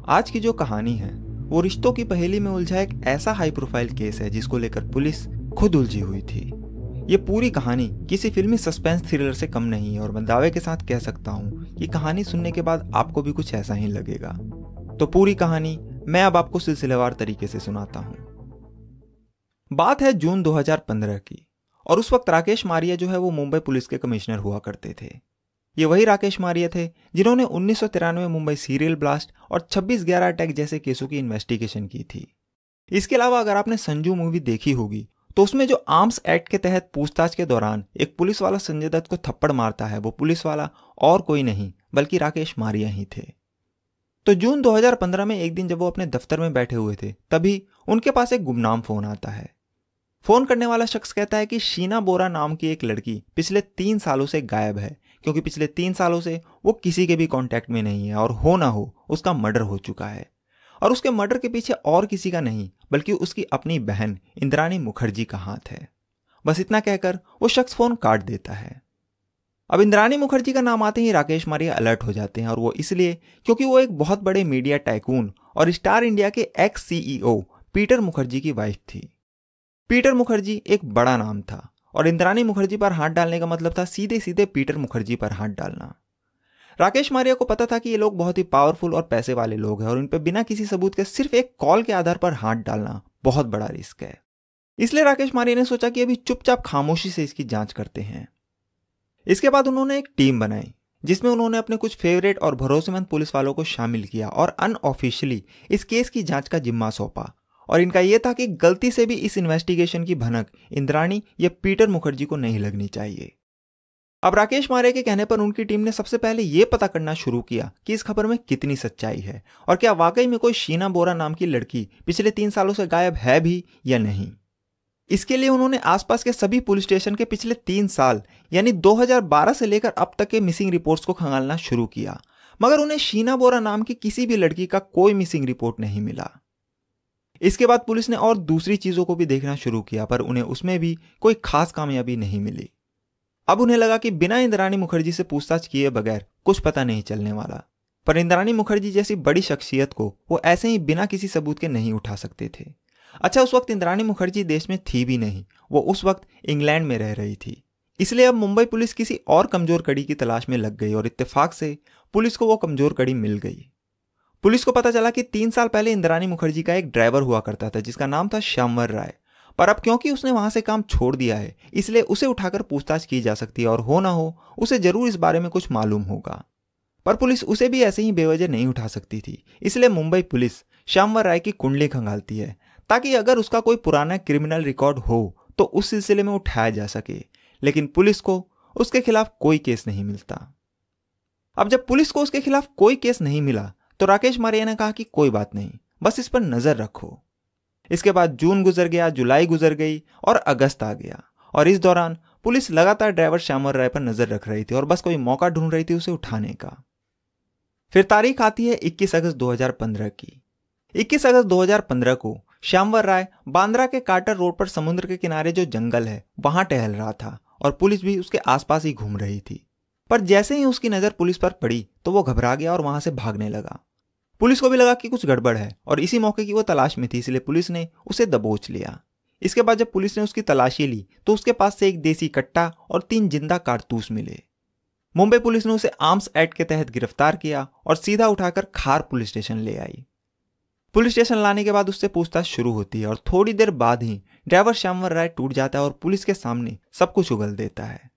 आज की जो कहानी है वो रिश्तों की पहेली में उलझा एक ऐसा हाई प्रोफाइल केस है जिसको लेकर पुलिस खुद उलझी हुई थी। ये पूरी कहानी किसी फिल्मी सस्पेंस थ्रिलर से कम नहीं है और मैं दावे के साथ कह सकता हूँ कि कहानी सुनने के बाद आपको भी कुछ ऐसा ही लगेगा। तो पूरी कहानी मैं अब आपको सिलसिलेवार तरीके से सुनाता हूँ। बात है जून 2015 की और उस वक्त राकेश मारिया जो है वो मुंबई पुलिस के कमिश्नर हुआ करते थे। ये वही राकेश मारिया थे जिन्होंने 1993 में मुंबई सीरियल ब्लास्ट और 26/11 अटैक जैसे केसों की इन्वेस्टिगेशन की थी। इसके अलावा अगर आपने संजू मूवी देखी होगी तो उसमें जो आर्म्स एक्ट के तहत पूछताछ के दौरान एक पुलिस वाला संजय दत्त को थप्पड़ मारता है वो पुलिस वाला और कोई नहीं बल्कि राकेश मारिया ही थे। तो जून 2015 में एक दिन जब वो अपने दफ्तर में बैठे हुए थे तभी उनके पास एक गुमनाम फोन आता है। फोन करने वाला शख्स कहता है कि शीना बोरा नाम की एक लड़की पिछले 3 सालों से गायब है, क्योंकि पिछले 3 सालों से वो किसी के भी कांटेक्ट में नहीं है और हो ना हो उसका मर्डर हो चुका है। और उसके मर्डर के पीछे और किसी का नहीं बल्कि उसकी अपनी बहन इंद्राणी मुखर्जी का हाथ है। बस इतना कहकर वो शख्स फोन काट देता है। अब इंद्राणी मुखर्जी का नाम आते ही राकेश मारिया अलर्ट हो जाते हैं और वो इसलिए क्योंकि वो एक बहुत बड़े मीडिया टाइकून और स्टार इंडिया के एक्स सीईओ पीटर मुखर्जी की वाइफ थी। पीटर मुखर्जी एक बड़ा नाम था और इंद्राणी मुखर्जी पर हाथ डालने का मतलब था सीधे सीधे पीटर मुखर्जी पर हाथ डालना। राकेश मारिया को पता था कि ये लोग बहुत ही पावरफुल और पैसे वाले लोग हैं और इन पर बिना किसी सबूत के सिर्फ एक कॉल के आधार पर हाथ डालना बहुत बड़ा रिस्क है। इसलिए राकेश मारिया ने सोचा कि अभी चुपचाप खामोशी से इसकी जांच करते हैं। इसके बाद उन्होंने एक टीम बनाई जिसमें उन्होंने अपने कुछ फेवरेट और भरोसेमंद पुलिस वालों को शामिल किया और अनऑफिशियली इस केस की जांच का जिम्मा सौंपा। और इनका यह था कि गलती से भी इस इन्वेस्टिगेशन की भनक इंद्राणी या पीटर मुखर्जी को नहीं लगनी चाहिए। अब राकेश मारिया के कहने पर उनकी टीम ने सबसे पहले यह पता करना शुरू किया कि इस खबर में कितनी सच्चाई है और क्या वाकई में कोई शीना बोरा नाम की लड़की पिछले 3 सालों से गायब है भी या नहीं। इसके लिए उन्होंने आसपास के सभी पुलिस स्टेशन के पिछले 3 साल यानी 2012 से लेकर अब तक के मिसिंग रिपोर्ट्स को खंगालना शुरू किया, मगर उन्हें शीना बोरा नाम की किसी भी लड़की का कोई मिसिंग रिपोर्ट नहीं मिला। इसके बाद पुलिस ने और दूसरी चीजों को भी देखना शुरू किया पर उन्हें उसमें भी कोई खास कामयाबी नहीं मिली। अब उन्हें लगा कि बिना इंद्राणी मुखर्जी से पूछताछ किए बगैर कुछ पता नहीं चलने वाला। पर इंद्राणी मुखर्जी जैसी बड़ी शख्सियत को वो ऐसे ही बिना किसी सबूत के नहीं उठा सकते थे। अच्छा, उस वक्त इंद्राणी मुखर्जी देश में थी भी नहीं, वो उस वक्त इंग्लैंड में रह रही थी। इसलिए अब मुंबई पुलिस किसी और कमजोर कड़ी की तलाश में लग गई और इत्तेफाक से पुलिस को वो कमजोर कड़ी मिल गई। पुलिस को पता चला कि 3 साल पहले इंद्राणी मुखर्जी का एक ड्राइवर हुआ करता था जिसका नाम था श्यामवर राय, पर अब क्योंकि उसने वहां से काम छोड़ दिया है इसलिए उसे उठाकर पूछताछ की जा सकती है और हो ना हो उसे जरूर इस बारे में कुछ मालूम होगा। पर पुलिस उसे भी ऐसे ही बेवजह नहीं उठा सकती थी, इसलिए मुंबई पुलिस श्यामवर राय की कुंडली खंगालती है ताकि अगर उसका कोई पुराना क्रिमिनल रिकॉर्ड हो तो उस सिलसिले में उठाया जा सके। लेकिन पुलिस को उसके खिलाफ कोई केस नहीं मिलता। अब जब पुलिस को उसके खिलाफ कोई केस नहीं मिला तो राकेश मारिया ने कहा कि कोई बात नहीं, बस इस पर नजर रखो। इसके बाद जून गुजर गया, जुलाई गुजर गई और अगस्त आ गया और इस दौरान पुलिस लगातार ड्राइवर श्यामवर राय पर नजर रख रही थी और बस कोई मौका ढूंढ रही थी उसे उठाने का। फिर तारीख आती है 21 अगस्त 2015 की। 21 अगस्त 2015 को श्यामवर राय बांद्रा के कार्टर रोड पर समुद्र के किनारे जो जंगल है वहां टहल रहा था और पुलिस भी उसके आसपास ही घूम रही थी। पर जैसे ही उसकी नजर पुलिस पर पड़ी तो वो घबरा गया और वहां से भागने लगा। पुलिस को भी लगा कि कुछ गड़बड़ है और इसी मौके की वो तलाश में थी, इसलिए पुलिस ने उसे दबोच लिया। इसके बाद जब पुलिस ने उसकी तलाशी ली तो उसके पास से एक देसी कट्टा और 3 जिंदा कारतूस मिले। मुंबई पुलिस ने उसे आर्म्स एक्ट के तहत गिरफ्तार किया और सीधा उठाकर खार पुलिस स्टेशन ले आई। पुलिस स्टेशन लाने के बाद उससे पूछताछ शुरू होती है और थोड़ी देर बाद ही ड्राइवर श्यामवर राय टूट जाता है और पुलिस के सामने सब कुछ उगल देता है।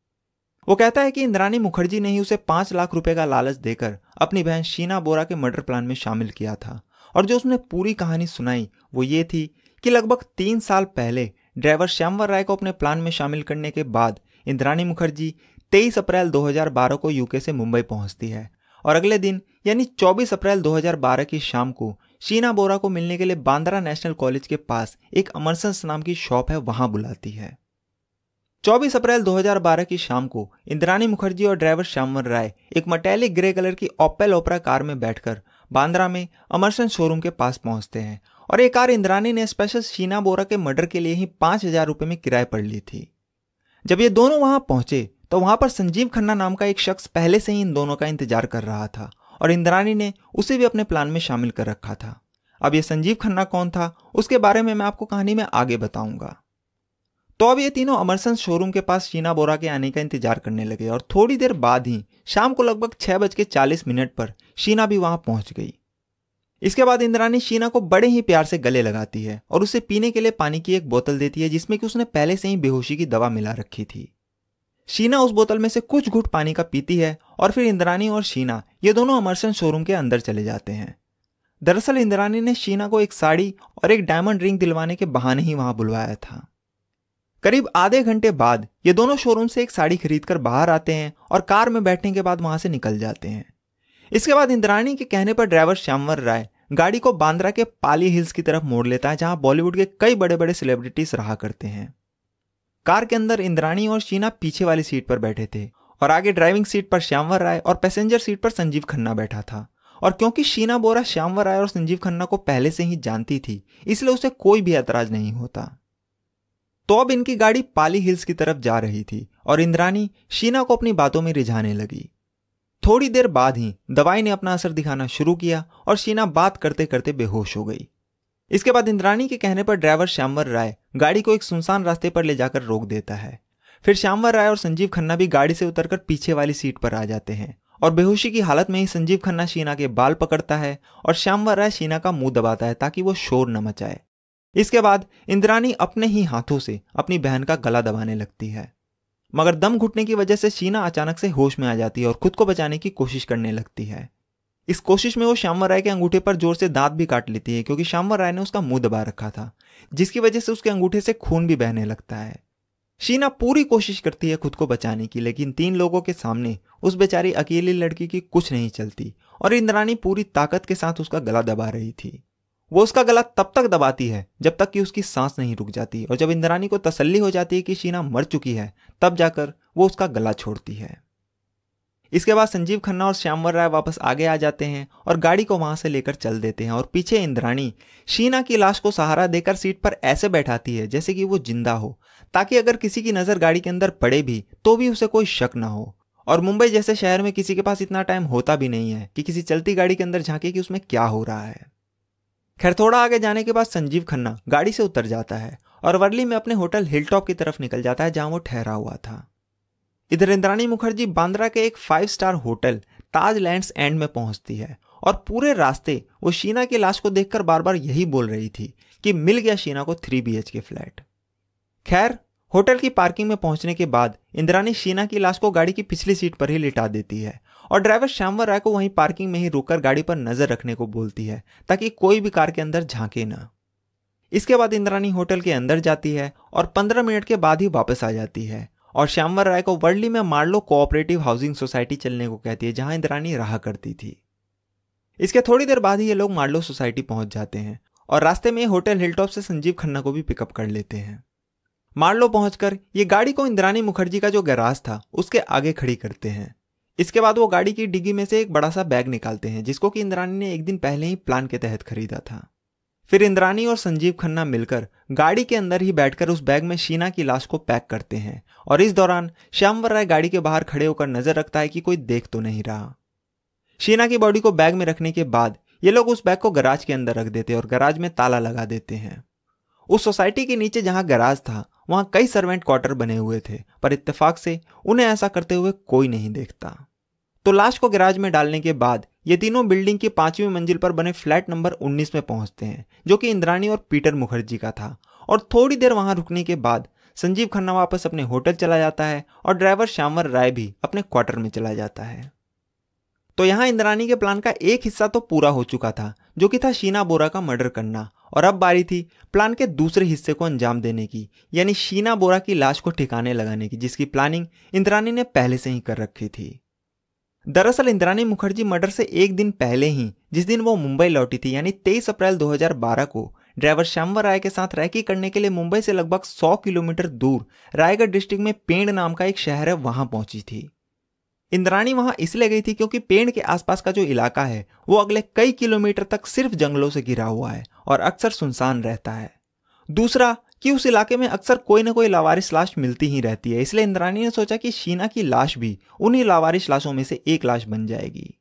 वो कहता है कि इंद्राणी मुखर्जी ने ही उसे 5 लाख रुपए का लालच देकर अपनी बहन शीना बोरा के मर्डर प्लान में शामिल किया था और जो उसने पूरी कहानी सुनाई वो ये थी कि लगभग 3 साल पहले ड्राइवर श्यामवर राय को अपने प्लान में शामिल करने के बाद इंद्राणी मुखर्जी 23 अप्रैल 2012 को यूके से मुंबई पहुंचती है और अगले दिन यानी 24 अप्रैल 2012 की शाम को शीना बोरा को मिलने के लिए बांद्रा नेशनल कॉलेज के पास एक अमरसंस नाम की शॉप है वहां बुलाती है। 24 अप्रैल 2012 की शाम को इंद्राणी मुखर्जी और ड्राइवर श्यामवर राय एक मटैलिक ग्रे कलर की ओपेल ओपरा कार में बैठकर बांद्रा में अमरसंस शोरूम के पास पहुंचते हैं और ये कार इंद्राणी ने स्पेशल शीना बोरा के मर्डर के लिए ही 5,000 रुपए में किराए पर ली थी। जब ये दोनों वहां पहुंचे तो वहां पर संजीव खन्ना नाम का एक शख्स पहले से ही इन दोनों का इंतजार कर रहा था और इंद्राणी ने उसे भी अपने प्लान में शामिल कर रखा था। अब ये संजीव खन्ना कौन था उसके बारे में मैं आपको कहानी में आगे बताऊंगा। तो अब ये तीनों अमरसन शोरूम के पास शीना बोरा के आने का इंतजार करने लगे और थोड़ी देर बाद ही शाम को लगभग 6:40 पर शीना भी वहां पहुंच गई। इसके बाद इंद्राणी शीना को बड़े ही प्यार से गले लगाती है और उसे पीने के लिए पानी की एक बोतल देती है जिसमें कि उसने पहले से ही बेहोशी की दवा मिला रखी थी। शीना उस बोतल में से कुछ घूंट पानी का पीती है और फिर इंद्राणी और शीना ये दोनों अमरसन शोरूम के अंदर चले जाते हैं। दरअसल इंद्राणी ने शीना को एक साड़ी और एक डायमंड रिंग दिलवाने के बहाने ही वहां बुलवाया था। करीब आधे घंटे बाद ये दोनों शोरूम से एक साड़ी खरीदकर बाहर आते हैं और कार में बैठने के बाद वहां से निकल जाते हैं। इसके बाद इंद्राणी के कहने पर ड्राइवर श्यामवर राय गाड़ी को बांद्रा के पाली हिल्स की तरफ मोड़ लेता है जहां बॉलीवुड के कई बड़े बड़े सेलिब्रिटीज रहा करते हैं। कार के अंदर इंद्राणी और शीना पीछे वाली सीट पर बैठे थे और आगे ड्राइविंग सीट पर श्यामवर राय और पैसेंजर सीट पर संजीव खन्ना बैठा था। और क्योंकि शीना बोरा श्यामवर राय और संजीव खन्ना को पहले से ही जानती थी इसलिए उसे कोई भी ऐतराज नहीं होता। तो अब इनकी गाड़ी पाली हिल्स की तरफ जा रही थी और इंद्राणी शीना को अपनी बातों में रिझाने लगी। थोड़ी देर बाद ही दवाई ने अपना असर दिखाना शुरू किया और शीना बात करते करते बेहोश हो गई। इसके बाद इंद्राणी के कहने पर ड्राइवर श्यामवर राय गाड़ी को एक सुनसान रास्ते पर ले जाकर रोक देता है। फिर श्यामवर राय और संजीव खन्ना भी गाड़ी से उतरकर पीछे वाली सीट पर आ जाते हैं और बेहोशी की हालत में ही संजीव खन्ना शीना के बाल पकड़ता है और श्यामवर राय शीना का मुंह दबाता है ताकि वो शोर न मचाए। इसके बाद इंद्राणी अपने ही हाथों से अपनी बहन का गला दबाने लगती है, मगर दम घुटने की वजह से शीना अचानक से होश में आ जाती है और खुद को बचाने की कोशिश करने लगती है। इस कोशिश में वो श्यामवर राय के अंगूठे पर जोर से दांत भी काट लेती है क्योंकि श्यामवर राय ने उसका मुंह दबा रखा था, जिसकी वजह से उसके अंगूठे से खून भी बहने लगता है। शीना पूरी कोशिश करती है खुद को बचाने की, लेकिन 3 लोगों के सामने उस बेचारी अकेली लड़की की कुछ नहीं चलती और इंद्राणी पूरी ताकत के साथ उसका गला दबा रही थी। वो उसका गला तब तक दबाती है जब तक कि उसकी सांस नहीं रुक जाती और जब इंद्राणी को तसल्ली हो जाती है कि शीना मर चुकी है तब जाकर वो उसका गला छोड़ती है। इसके बाद संजीव खन्ना और श्यामवर राय वापस आगे आ जाते हैं और गाड़ी को वहां से लेकर चल देते हैं और पीछे इंद्राणी शीना की लाश को सहारा देकर सीट पर ऐसे बैठाती है जैसे कि वो जिंदा हो, ताकि अगर किसी की नजर गाड़ी के अंदर पड़े भी तो भी उसे कोई शक ना हो। और मुंबई जैसे शहर में किसी के पास इतना टाइम होता भी नहीं है कि किसी चलती गाड़ी के अंदर झांके कि उसमें क्या हो रहा है। खैर थोड़ा आगे जाने के बाद संजीव खन्ना गाड़ी से उतर जाता है और वर्ली में अपने होटल हिलटॉप की तरफ निकल जाता है जहां वो ठहरा हुआ था। इधर इंद्राणी मुखर्जी बांद्रा के एक 5 star hotel Taj lands and में पहुंचती है और पूरे रास्ते वो शीना की लाश को देखकर बार बार यही बोल रही थी कि मिल गया शीना को 3 BHK फ्लैट। खैर होटल की पार्किंग में पहुंचने के बाद इंद्राणी शीना की लाश को गाड़ी की पिछली सीट पर ही लिटा देती है और ड्राइवर श्यामवर राय को वहीं पार्किंग में ही रुककर गाड़ी पर नजर रखने को बोलती है ताकि कोई भी कार के अंदर झांके ना। इसके बाद इंद्राणी होटल के अंदर जाती है और 15 मिनट के बाद ही वापस आ जाती है और श्यामवर राय को वर्ली में मार्लो कोऑपरेटिव हाउसिंग सोसाइटी चलने को कहती है जहां इंद्राणी रहा करती थी। इसके थोड़ी देर बाद ही ये लोग मार्लो सोसाइटी पहुंच जाते हैं और रास्ते में होटल हिलटॉप से संजीव खन्ना को भी पिकअप कर लेते हैं। मार्लो पहुंचकर ये गाड़ी को इंद्राणी मुखर्जी का जो गैराज था उसके आगे खड़ी करते हैं। इसके बाद वो गाड़ी की डिग्गी में से एक बड़ा सा बैग निकालते हैं जिसको कि इंद्राणी ने एक दिन पहले ही प्लान के तहत खरीदा था। फिर इंद्राणी और संजीव खन्ना मिलकर गाड़ी के अंदर ही बैठकर उस बैग में शीना की लाश को पैक करते हैं और इस दौरान श्यामवर राय गाड़ी के बाहर खड़े होकर नजर रखता है कि कोई देख तो नहीं रहा। शीना की बॉडी को बैग में रखने के बाद ये लोग उस बैग को गराज के अंदर रख देते और गराज में ताला लगा देते हैं। उस सोसाइटी के नीचे जहां गराज था वहां कई सर्वेंट क्वार्टर बने हुए थे, पर इत्तेफाक से उन्हें ऐसा करते हुए कोई नहीं देखता। तो लाश को गैराज में डालने के बाद ये तीनों बिल्डिंग की 5वीं मंजिल पर बने फ्लैट नंबर 19 में पहुंचते हैं जो कि इंद्राणी और पीटर मुखर्जी का था। और थोड़ी देर वहां रुकने के बाद संजीव खन्ना वापस अपने होटल चला जाता है और ड्राइवर श्यामवर राय भी अपने क्वार्टर में चला जाता है। तो यहाँ इंद्राणी के प्लान का एक हिस्सा तो पूरा हो चुका था जो कि था शीना बोरा का मर्डर करना, और अब बारी थी प्लान के दूसरे हिस्से को अंजाम देने की, यानी शीना बोरा की लाश को ठिकाने लगाने की, जिसकी प्लानिंग इंद्राणी ने पहले से ही कर रखी थी। दरअसल इंद्राणी मुखर्जी मर्डर से एक दिन पहले ही, जिस दिन वो मुंबई लौटी थी यानी 23 अप्रैल 2012 को, ड्राइवर श्यामवर राय के साथ रैकी करने के लिए मुंबई से लगभग 100 किलोमीटर दूर रायगढ़ डिस्ट्रिक्ट में पेंड नाम का एक शहर है वहां पहुंची थी। इंद्राणी वहां इसलिए गई थी क्योंकि पेंड के आसपास का जो इलाका है वो अगले कई किलोमीटर तक सिर्फ जंगलों से घिरा हुआ है और अक्सर सुनसान रहता है। दूसरा कि उस इलाके में अक्सर कोई ना कोई लावारिस लाश मिलती ही रहती है, इसलिए इंद्राणी ने सोचा कि शीना की लाश भी उन्हीं लावारिस लाशों में से एक लाश बन जाएगी।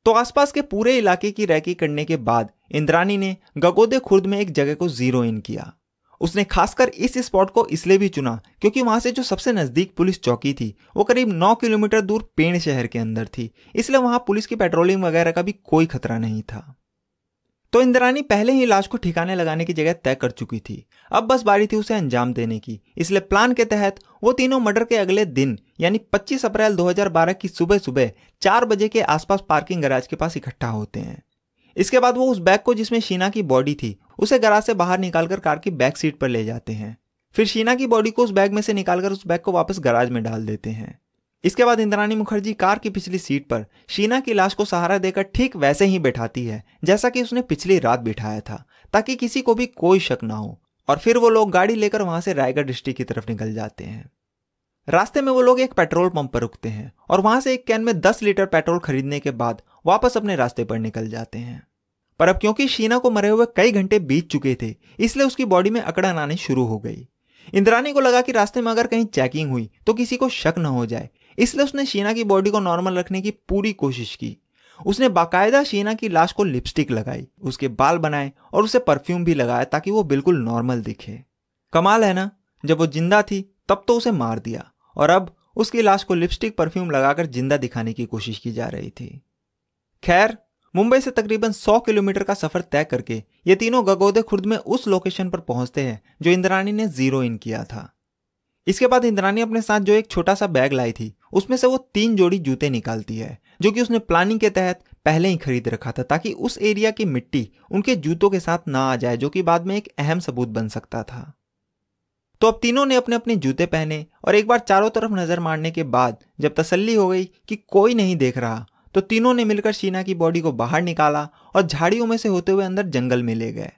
तो आसपास के पूरे इलाके की रैकी करने के बाद इंद्राणी ने गगोदे खुर्द में एक जगह को जीरो इन किया। उसने खासकर इस स्पॉट को इसलिए भी चुना क्योंकि वहां से जो सबसे नजदीक पुलिस चौकी थी वो करीब 9 किलोमीटर दूर पेड़ शहर के अंदर थी, इसलिए वहां पुलिस की पेट्रोलिंग वगैरह का भी कोई खतरा नहीं था। तो इंद्राणी पहले ही लाश को ठिकाने लगाने की जगह तय कर चुकी थी, अब बस बारी थी उसे अंजाम देने की। इसलिए प्लान के तहत वो तीनों मर्डर के अगले दिन यानी 25 अप्रैल 2012 की सुबह सुबह 4 बजे के आसपास पार्किंग गैराज के पास इकट्ठा होते हैं। इसके बाद वो उस बैग को जिसमें शीना की बॉडी थी उसे गैराज से बाहर निकालकर कार की बैक सीट पर ले जाते हैं। फिर शीना की बॉडी को उस बैग में से निकालकर उस बैग को वापस गैराज में डाल देते हैं। इसके बाद इंद्राणी मुखर्जी कार की पिछली सीट पर शीना की लाश को सहारा देकर ठीक वैसे ही बैठाती है जैसा कि उसने पिछली रात बिठाया था, ताकि किसी को भी कोई शक ना हो। और फिर वो लोग गाड़ी लेकर वहां से रायगढ़ डिस्ट्रिक्ट की तरफ निकल जाते हैं। रास्ते में वो लोग एक पेट्रोल पंप पर रुकते हैं और वहां से एक कैन में 10 लीटर पेट्रोल खरीदने के बाद वापस अपने रास्ते पर निकल जाते हैं। पर अब क्योंकि शीना को मरे हुए कई घंटे बीत चुके थे, इसलिए उसकी बॉडी में अकड़न आनी शुरू हो गई। इंद्राणी को लगा कि रास्ते में अगर कहीं चेकिंग हुई तो किसी को शक न हो जाए, इसलिए उसने शीना की बॉडी को नॉर्मल रखने की पूरी कोशिश की। उसने बाकायदा शीना की लाश को लिपस्टिक लगाई, उसके बाल बनाए और उसे परफ्यूम भी लगाया ताकि वो बिल्कुल नॉर्मल दिखे। कमाल है ना, जब वो जिंदा थी तब तो उसे मार दिया और अब उसकी लाश को लिपस्टिक परफ्यूम लगाकर जिंदा दिखाने की कोशिश की जा रही थी। खैर, मुंबई से तकरीबन 100 किलोमीटर का सफर तय करके ये तीनों गगोदे खुर्द में उस लोकेशन पर पहुंचते हैं जो इंद्राणी ने जीरो इन किया था। इसके बाद इंद्राणी अपने साथ जो एक छोटा सा बैग लाई थी उसमें से वो 3 जोड़ी जूते निकालती है, जो कि उसने प्लानिंग के तहत पहले ही खरीद रखा था ताकि उस एरिया की मिट्टी उनके जूतों के साथ ना आ जाए, जो कि बाद में एक अहम सबूत बन सकता था। तो अब तीनों ने अपने अपने जूते पहने और एक बार चारों तरफ नजर मारने के बाद जब तसल्ली हो गई कि कोई नहीं देख रहा, तो तीनों ने मिलकर शीना की बॉडी को बाहर निकाला और झाड़ियों में से होते हुए अंदर जंगल में ले गए।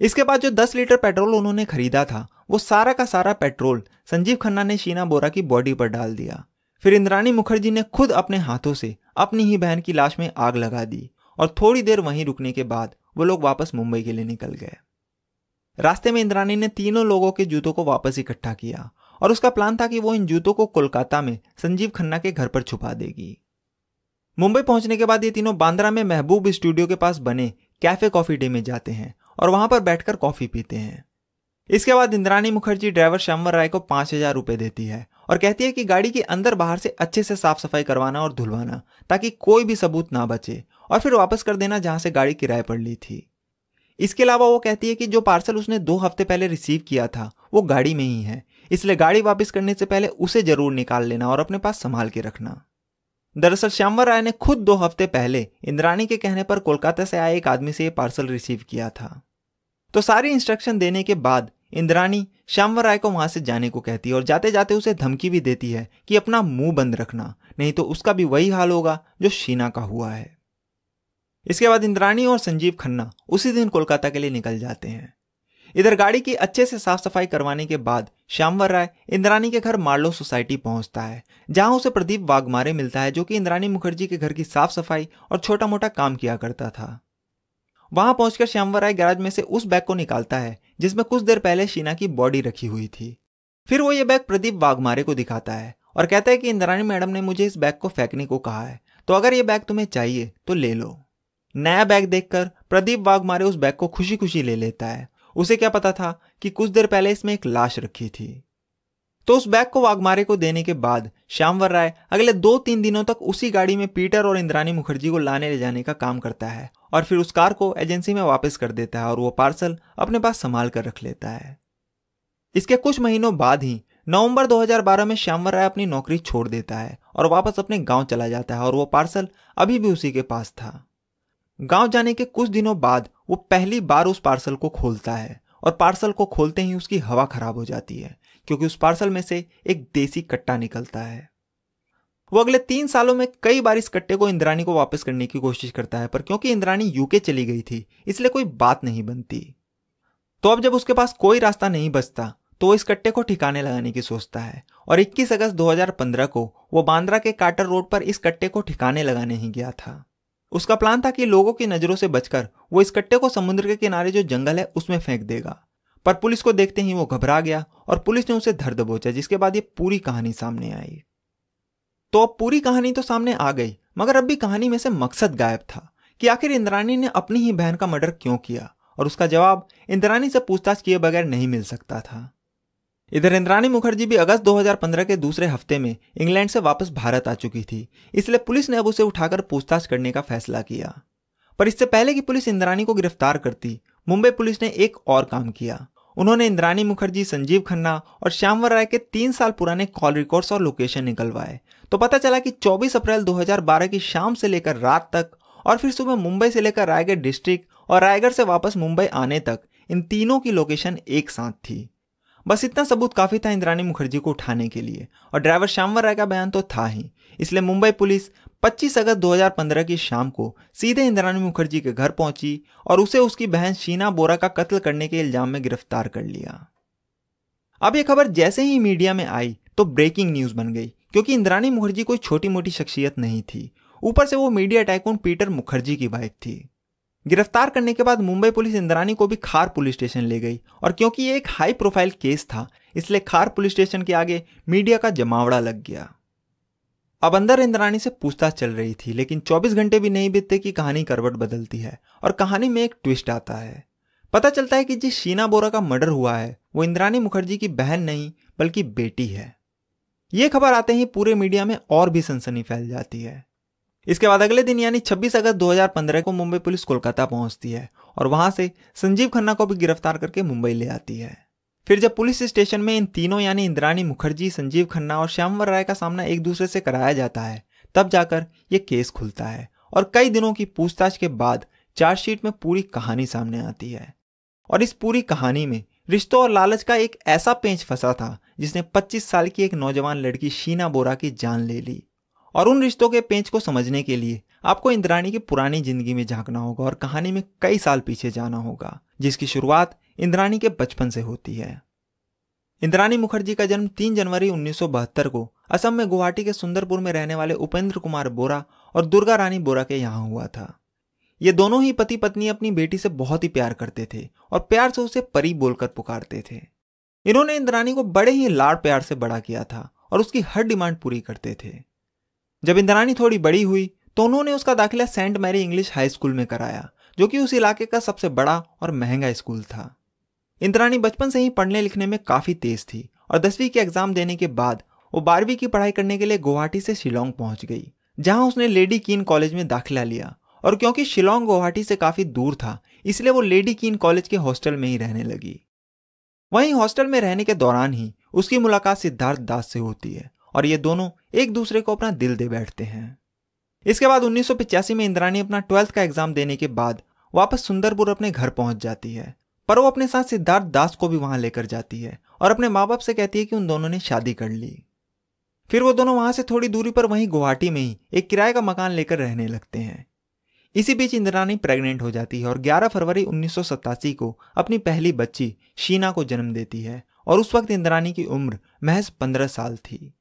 इसके बाद जो 10 लीटर पेट्रोल उन्होंने खरीदा था वो सारा का सारा पेट्रोल संजीव खन्ना ने शीना बोरा की बॉडी पर डाल दिया। फिर इंद्राणी मुखर्जी ने खुद अपने हाथों से अपनी ही बहन की लाश में आग लगा दी और थोड़ी देर वहीं रुकने के बाद वो लोग वापस मुंबई के लिए निकल गए। रास्ते में इंद्राणी ने तीनों लोगों के जूतों को वापस इकट्ठा किया और उसका प्लान था कि वो इन जूतों को कोलकाता में संजीव खन्ना के घर पर छुपा देगी। मुंबई पहुंचने के बाद ये तीनों बांद्रा में महबूब स्टूडियो के पास बने कैफे कॉफी डे में जाते हैं और वहां पर बैठकर कॉफी पीते हैं। इसके बाद इंद्राणी मुखर्जी ड्राइवर श्यामवर राय को 5000 रुपए देती है और कहती है कि गाड़ी के अंदर बाहर से अच्छे से साफ सफाई करवाना और धुलवाना ताकि कोई भी सबूत ना बचे, और फिर वापस कर देना जहां से गाड़ी किराए पर ली थी। इसके अलावा वो कहती है कि जो पार्सल उसने 2 हफ्ते पहले रिसीव किया था वो गाड़ी में ही है, इसलिए गाड़ी वापस करने से पहले उसे जरूर निकाल लेना और अपने पास संभाल के रखना। दरअसल श्यामवर राय ने खुद 2 हफ्ते पहले इंद्राणी के कहने पर कोलकाता से आए एक आदमी से ये पार्सल रिसीव किया था। तो सारी इंस्ट्रक्शन देने के बाद इंद्राणी श्यामवर राय को वहां से जाने को कहती है और जाते जाते उसे धमकी भी देती है कि अपना मुंह बंद रखना, नहीं तो उसका भी वही हाल होगा जो शीना का हुआ है। इसके बाद इंद्राणी और संजीव खन्ना उसी दिन कोलकाता के लिए निकल जाते हैं। इधर गाड़ी की अच्छे से साफ सफाई करवाने के बाद श्यामवर राय इंद्राणी के घर मार्लो सोसाइटी पहुंचता है, जहां उसे प्रदीप वाघमारे मिलता है जो कि इंद्राणी मुखर्जी के घर की साफ सफाई और छोटा मोटा काम किया करता था। वहां पहुंचकर श्यामवर राय गैराज में से उस बैग को निकालता है जिसमें कुछ देर पहले शीना की बॉडी रखी हुई थी। फिर वो ये बैग प्रदीप वाघमारे को दिखाता है और कहता है कि इंद्राणी मैडम ने मुझे इस बैग को फेंकने को कहा है, तो अगर ये बैग तुम्हें चाहिए तो ले लो। नया बैग देखकर प्रदीप वाघमारे उस बैग को खुशी खुशी ले लेता है। उसे क्या पता था कि कुछ देर पहले इसमें एक लाश रखी थी। तो उस बैग को वाघमारे को देने के बाद श्यामवर राय अगले 2-3 दिनों तक उसी गाड़ी में पीटर और इंद्राणी मुखर्जी को लाने ले जाने का काम करता है और फिर उस कार को एजेंसी में वापस कर देता है और वो पार्सल अपने पास संभाल कर रख लेता है। इसके कुछ महीनों बाद ही नवंबर 2012 में श्यामवर राय अपनी नौकरी छोड़ देता है और वापस अपने गांव चला जाता है और वो पार्सल अभी भी उसी के पास था। गांव जाने के कुछ दिनों बाद वो पहली बार उस पार्सल को खोलता है और पार्सल को खोलते ही उसकी हवा खराब हो जाती है क्योंकि उस पार्सल में से एक देसी कट्टा निकलता है। वो अगले 3 सालों में कई बार इस कट्टे को इंद्राणी को वापस करने की कोशिश करता है, पर क्योंकि इंद्राणी यूके चली गई थी इसलिए कोई बात नहीं बनती। तो अब जब उसके पास कोई रास्ता नहीं बचता तो वो इस कट्टे को ठिकाने लगाने की सोचता है और 21 अगस्त 2015 को वो बांद्रा के कार्टर रोड पर इस कट्टे को ठिकाने लगाने ही गया था। उसका प्लान था कि लोगों की नजरों से बचकर वो इस कट्टे को समुद्र के किनारे जो जंगल है उसमें फेंक देगा, पर पुलिस को देखते ही वो घबरा गया और पुलिस ने उसे धर दबोचा, जिसके बाद ये पूरी कहानी सामने आई। तो अब पूरी कहानी तो सामने आ गई, मगर अब भी कहानी में से मकसद गायब था कि आखिर इंद्राणी ने अपनी ही बहन का मर्डर क्यों किया, और उसका जवाब इंद्राणी से पूछताछ किए बगैर नहीं मिल सकता था। इधर इंद्राणी मुखर्जी भी अगस्त 2015 के दूसरे हफ्ते में इंग्लैंड से वापस भारत आ चुकी थी, इसलिए पुलिस ने अब उसे उठाकर पूछताछ करने का फैसला किया। पर इससे पहले कि पुलिस इंद्राणी को गिरफ्तार करती, मुंबई पुलिस ने एक और काम किया। उन्होंने इंद्राणी मुखर्जी, संजीव खन्ना और श्यामवर राय के 3 साल पुराने कॉल रिकॉर्ड्स और लोकेशन निकलवाए। तो पता चला कि 24 अप्रैल 2012 की शाम से लेकर रात तक और फिर सुबह मुंबई से लेकर रायगढ़ डिस्ट्रिक्ट और रायगढ़ से वापस मुंबई आने तक इन तीनों की लोकेशन एक साथ थी। बस इतना सबूत काफी था इंद्राणी मुखर्जी को उठाने के लिए, और ड्राइवर श्यामवर राय का बयान तो था ही। इसलिए मुंबई पुलिस 25 अगस्त 2015 की शाम को सीधे इंद्राणी मुखर्जी के घर पहुंची और उसे उसकी बहन शीना बोरा का कत्ल करने के इल्जाम में गिरफ्तार कर लिया। अब यह खबर जैसे ही मीडिया में आई तो ब्रेकिंग न्यूज बन गई, क्योंकि इंद्राणी मुखर्जी कोई छोटी मोटी शख्सियत नहीं थी। ऊपर से वो मीडिया टाइकून पीटर मुखर्जी की वाइफ थी। गिरफ्तार करने के बाद मुंबई पुलिस इंद्राणी को भी खार पुलिस स्टेशन ले गई, और क्योंकि ये एक हाई प्रोफाइल केस था, इसलिए खार पुलिस स्टेशन के आगे मीडिया का जमावड़ा लग गया। अब अंदर इंद्राणी से पूछताछ चल रही थी, लेकिन 24 घंटे भी नहीं बीतते कि कहानी करवट बदलती है और कहानी में एक ट्विस्ट आता है। पता चलता है कि जिस शीना बोरा का मर्डर हुआ है वो इंद्राणी मुखर्जी की बहन नहीं बल्कि बेटी है। यह खबर आते ही पूरे मीडिया में और भी सनसनी फैल जाती है। इसके बाद अगले दिन यानी 26 अगस्त 2015 को मुंबई पुलिस कोलकाता पहुंचती है और वहां से संजीव खन्ना को भी गिरफ्तार करके मुंबई ले आती है। फिर जब पुलिस स्टेशन में इन तीनों यानी इंद्राणी मुखर्जी, संजीव खन्ना और श्यामवर राय का सामना एक दूसरे से कराया जाता है, तब जाकर यह केस खुलता है और कई दिनों की पूछताछ के बाद चार्जशीट में पूरी कहानी सामने आती है। और इस पूरी कहानी में रिश्तों और लालच का एक ऐसा पेंच फंसा था जिसने 25 साल की एक नौजवान लड़की शीना बोरा की जान ले ली। और उन रिश्तों के पेंच को समझने के लिए आपको इंद्राणी की पुरानी जिंदगी में झांकना होगा और कहानी में कई साल पीछे जाना होगा, जिसकी शुरुआत इंद्राणी के बचपन से होती है। इंद्राणी मुखर्जी का जन्म 3 जनवरी 1972 को असम में गुवाहाटी के सुंदरपुर में रहने वाले उपेंद्र कुमार बोरा और दुर्गा रानी बोरा के यहाँ हुआ था। ये दोनों ही पति पत्नी अपनी बेटी से बहुत ही प्यार करते थे और प्यार से उसे परी बोलकर पुकारते थे। इन्होंने इंद्राणी को बड़े ही लाड प्यार से बड़ा किया था और उसकी हर डिमांड पूरी करते थे। जब इंद्राणी थोड़ी बड़ी हुई तो उन्होंने उसका दाखिला Saint Mary English High School में कराया, जो कि उस इलाके का सबसे बड़ा और महंगा स्कूल था। इंद्राणी बचपन से ही पढ़ने लिखने में काफी तेज थी और 10वीं के एग्जाम देने के बाद वो 12वीं की पढ़ाई करने के लिए गुवाहाटी से शिलोंग पहुंच गई, जहां उसने लेडी कीन कॉलेज में दाखिला लिया। और क्योंकि शिलोंग गुवाहाटी से काफी दूर था, इसलिए वो लेडी कीन कॉलेज के हॉस्टल में ही रहने लगी। वहीं हॉस्टल में रहने के दौरान ही उसकी मुलाकात सिद्धार्थ दास से होती है और ये दोनों एक दूसरे को अपना दिल दे बैठते हैं। इसके बाद 1985 में इंद्राणी अपना 12th का एग्जाम देने के बाद वापस सुंदरपुर अपने घर पहुंच जाती है, पर वो अपने साथ सिद्धार्थ दास को भी वहां लेकर जाती है और अपने माँ बाप से कहती है कि उन दोनों ने शादी कर ली। फिर वो दोनों वहां से थोड़ी दूरी पर वहीं गुवाहाटी में ही एक किराए का मकान लेकर रहने लगते हैं। इसी बीच इंद्राणी प्रेग्नेंट हो जाती है और 11 फरवरी 1987 को अपनी पहली बच्ची शीना को जन्म देती है और उस वक्त इंद्राणी की उम्र महज 15 साल थी।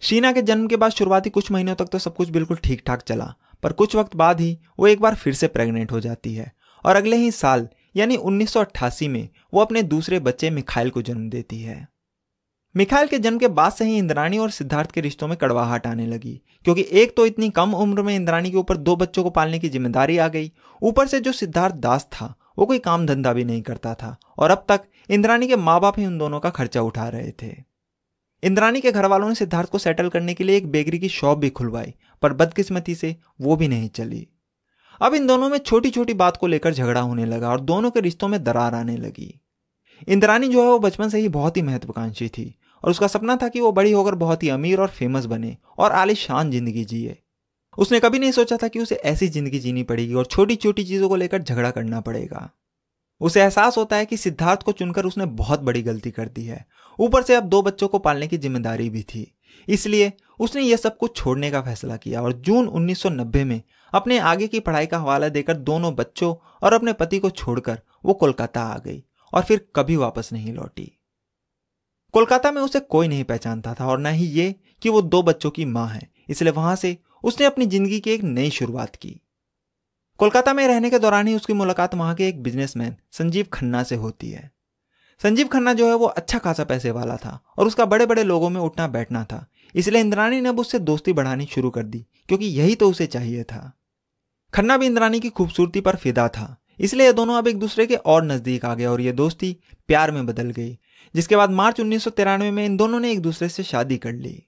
शीना के जन्म के बाद शुरुआती कुछ महीनों तक तो सब कुछ बिल्कुल ठीक ठाक चला, पर कुछ वक्त बाद ही वो एक बार फिर से प्रेग्नेंट हो जाती है और अगले ही साल यानी 1988 में वो अपने दूसरे बच्चे मिखाइल को जन्म देती है। मिखाइल के जन्म के बाद से ही इंद्राणी और सिद्धार्थ के रिश्तों में कड़वाहट आने लगी, क्योंकि एक तो इतनी कम उम्र में इंद्राणी के ऊपर 2 बच्चों को पालने की जिम्मेदारी आ गई, ऊपर से जो सिद्धार्थ दास था वो कोई काम धंधा भी नहीं करता था और अब तक इंद्राणी के माँ बाप ही उन दोनों का खर्चा उठा रहे थे। इंद्राणी के घर वालों ने सिद्धार्थ को सेटल करने के लिए एक बेकरी की शॉप भी खुलवाई, पर बदकिस्मती से वो भी नहीं चली। अब इन दोनों में छोटी छोटी बात को लेकर झगड़ा होने लगा और दोनों के रिश्तों में दरार आने लगी। इंद्राणी जो है वो बचपन से ही बहुत ही महत्वाकांक्षी थी और उसका सपना था कि वो बड़ी होकर बहुत ही अमीर और फेमस बने और आलीशान जिंदगी जिए। उसने कभी नहीं सोचा था कि उसे ऐसी जिंदगी जीनी पड़ेगी और छोटी छोटी चीजों को लेकर झगड़ा करना पड़ेगा। उसे एहसास होता है कि सिद्धार्थ को चुनकर उसने बहुत बड़ी गलती कर दी है, ऊपर से अब 2 बच्चों को पालने की जिम्मेदारी भी थी। इसलिए उसने यह सब कुछ छोड़ने का फैसला किया और जून 1990 में अपने आगे की पढ़ाई का हवाला देकर दोनों बच्चों और अपने पति को छोड़कर वो कोलकाता आ गई और फिर कभी वापस नहीं लौटी। कोलकाता में उसे कोई नहीं पहचानता था और न ही ये कि वो 2 बच्चों की मां है, इसलिए वहां से उसने अपनी जिंदगी की एक नई शुरुआत की। कोलकाता में रहने के दौरान ही उसकी मुलाकात वहां के एक बिजनेसमैन संजीव खन्ना से होती है। संजीव खन्ना जो है वो अच्छा खासा पैसे वाला था और उसका बड़े बड़े लोगों में उठना बैठना था, इसलिए इंद्राणी ने अब उससे दोस्ती बढ़ानी शुरू कर दी, क्योंकि यही तो उसे चाहिए था। खन्ना भी इंद्राणी की खूबसूरती पर फिदा था, इसलिए ये दोनों अब एक दूसरे के और नजदीक आ गए और ये दोस्ती प्यार में बदल गई, जिसके बाद मार्च 1993 में इन दोनों ने एक दूसरे से शादी कर ली।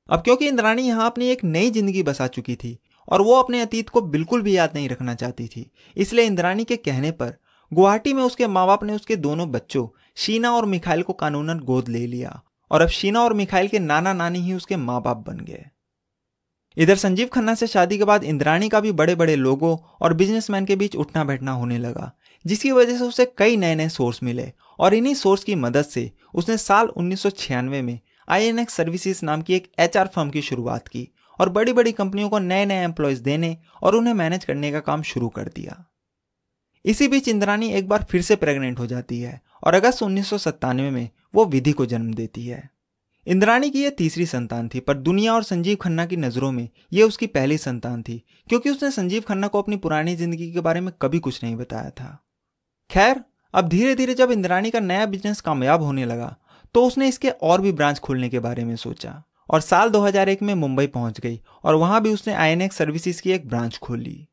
अब क्योंकि इंद्राणी यहाँ अपनी एक नई जिंदगी बसा चुकी थी और वो अपने अतीत को बिल्कुल भी याद नहीं रखना चाहती थी, इसलिए इंद्राणी के कहने पर गुवाहाटी में उसके माँ बाप ने उसके दोनों बच्चों शीना और मिखाइल को कानूनन गोद ले लिया और अब शीना और मिखाइल के नाना नानी ही उसके माँ बाप बन गए। इधर संजीव खन्ना से शादी के बाद इंद्राणी का भी बड़े बड़े लोगों और बिजनेसमैन के बीच उठना बैठना होने लगा, जिसकी वजह से उसे कई नए नए सोर्स मिले और इन्हीं सोर्स की मदद से उसने साल 1996 में INX सर्विसेज नाम की एक HR फर्म की शुरुआत की और बड़ी बड़ी कंपनियों को नए नए एम्प्लॉयज देने और उन्हें मैनेज करने का काम शुरू कर दिया। इसी बीच इंद्राणी एक बार फिर से प्रेग्नेंट हो जाती है और अगस्त 1997 में वो विधि को जन्म देती है। इंद्राणी की यह तीसरी संतान थी, पर दुनिया और संजीव खन्ना की नज़रों में यह उसकी पहली संतान थी, क्योंकि उसने संजीव खन्ना को अपनी पुरानी जिंदगी के बारे में कभी कुछ नहीं बताया था। खैर, अब धीरे धीरे जब इंद्राणी का नया बिजनेस कामयाब होने लगा तो उसने इसके और भी ब्रांच खोलने के बारे में सोचा और साल 2001 में मुंबई पहुंच गई और वहां भी उसने INX सर्विसेज की एक ब्रांच खोली।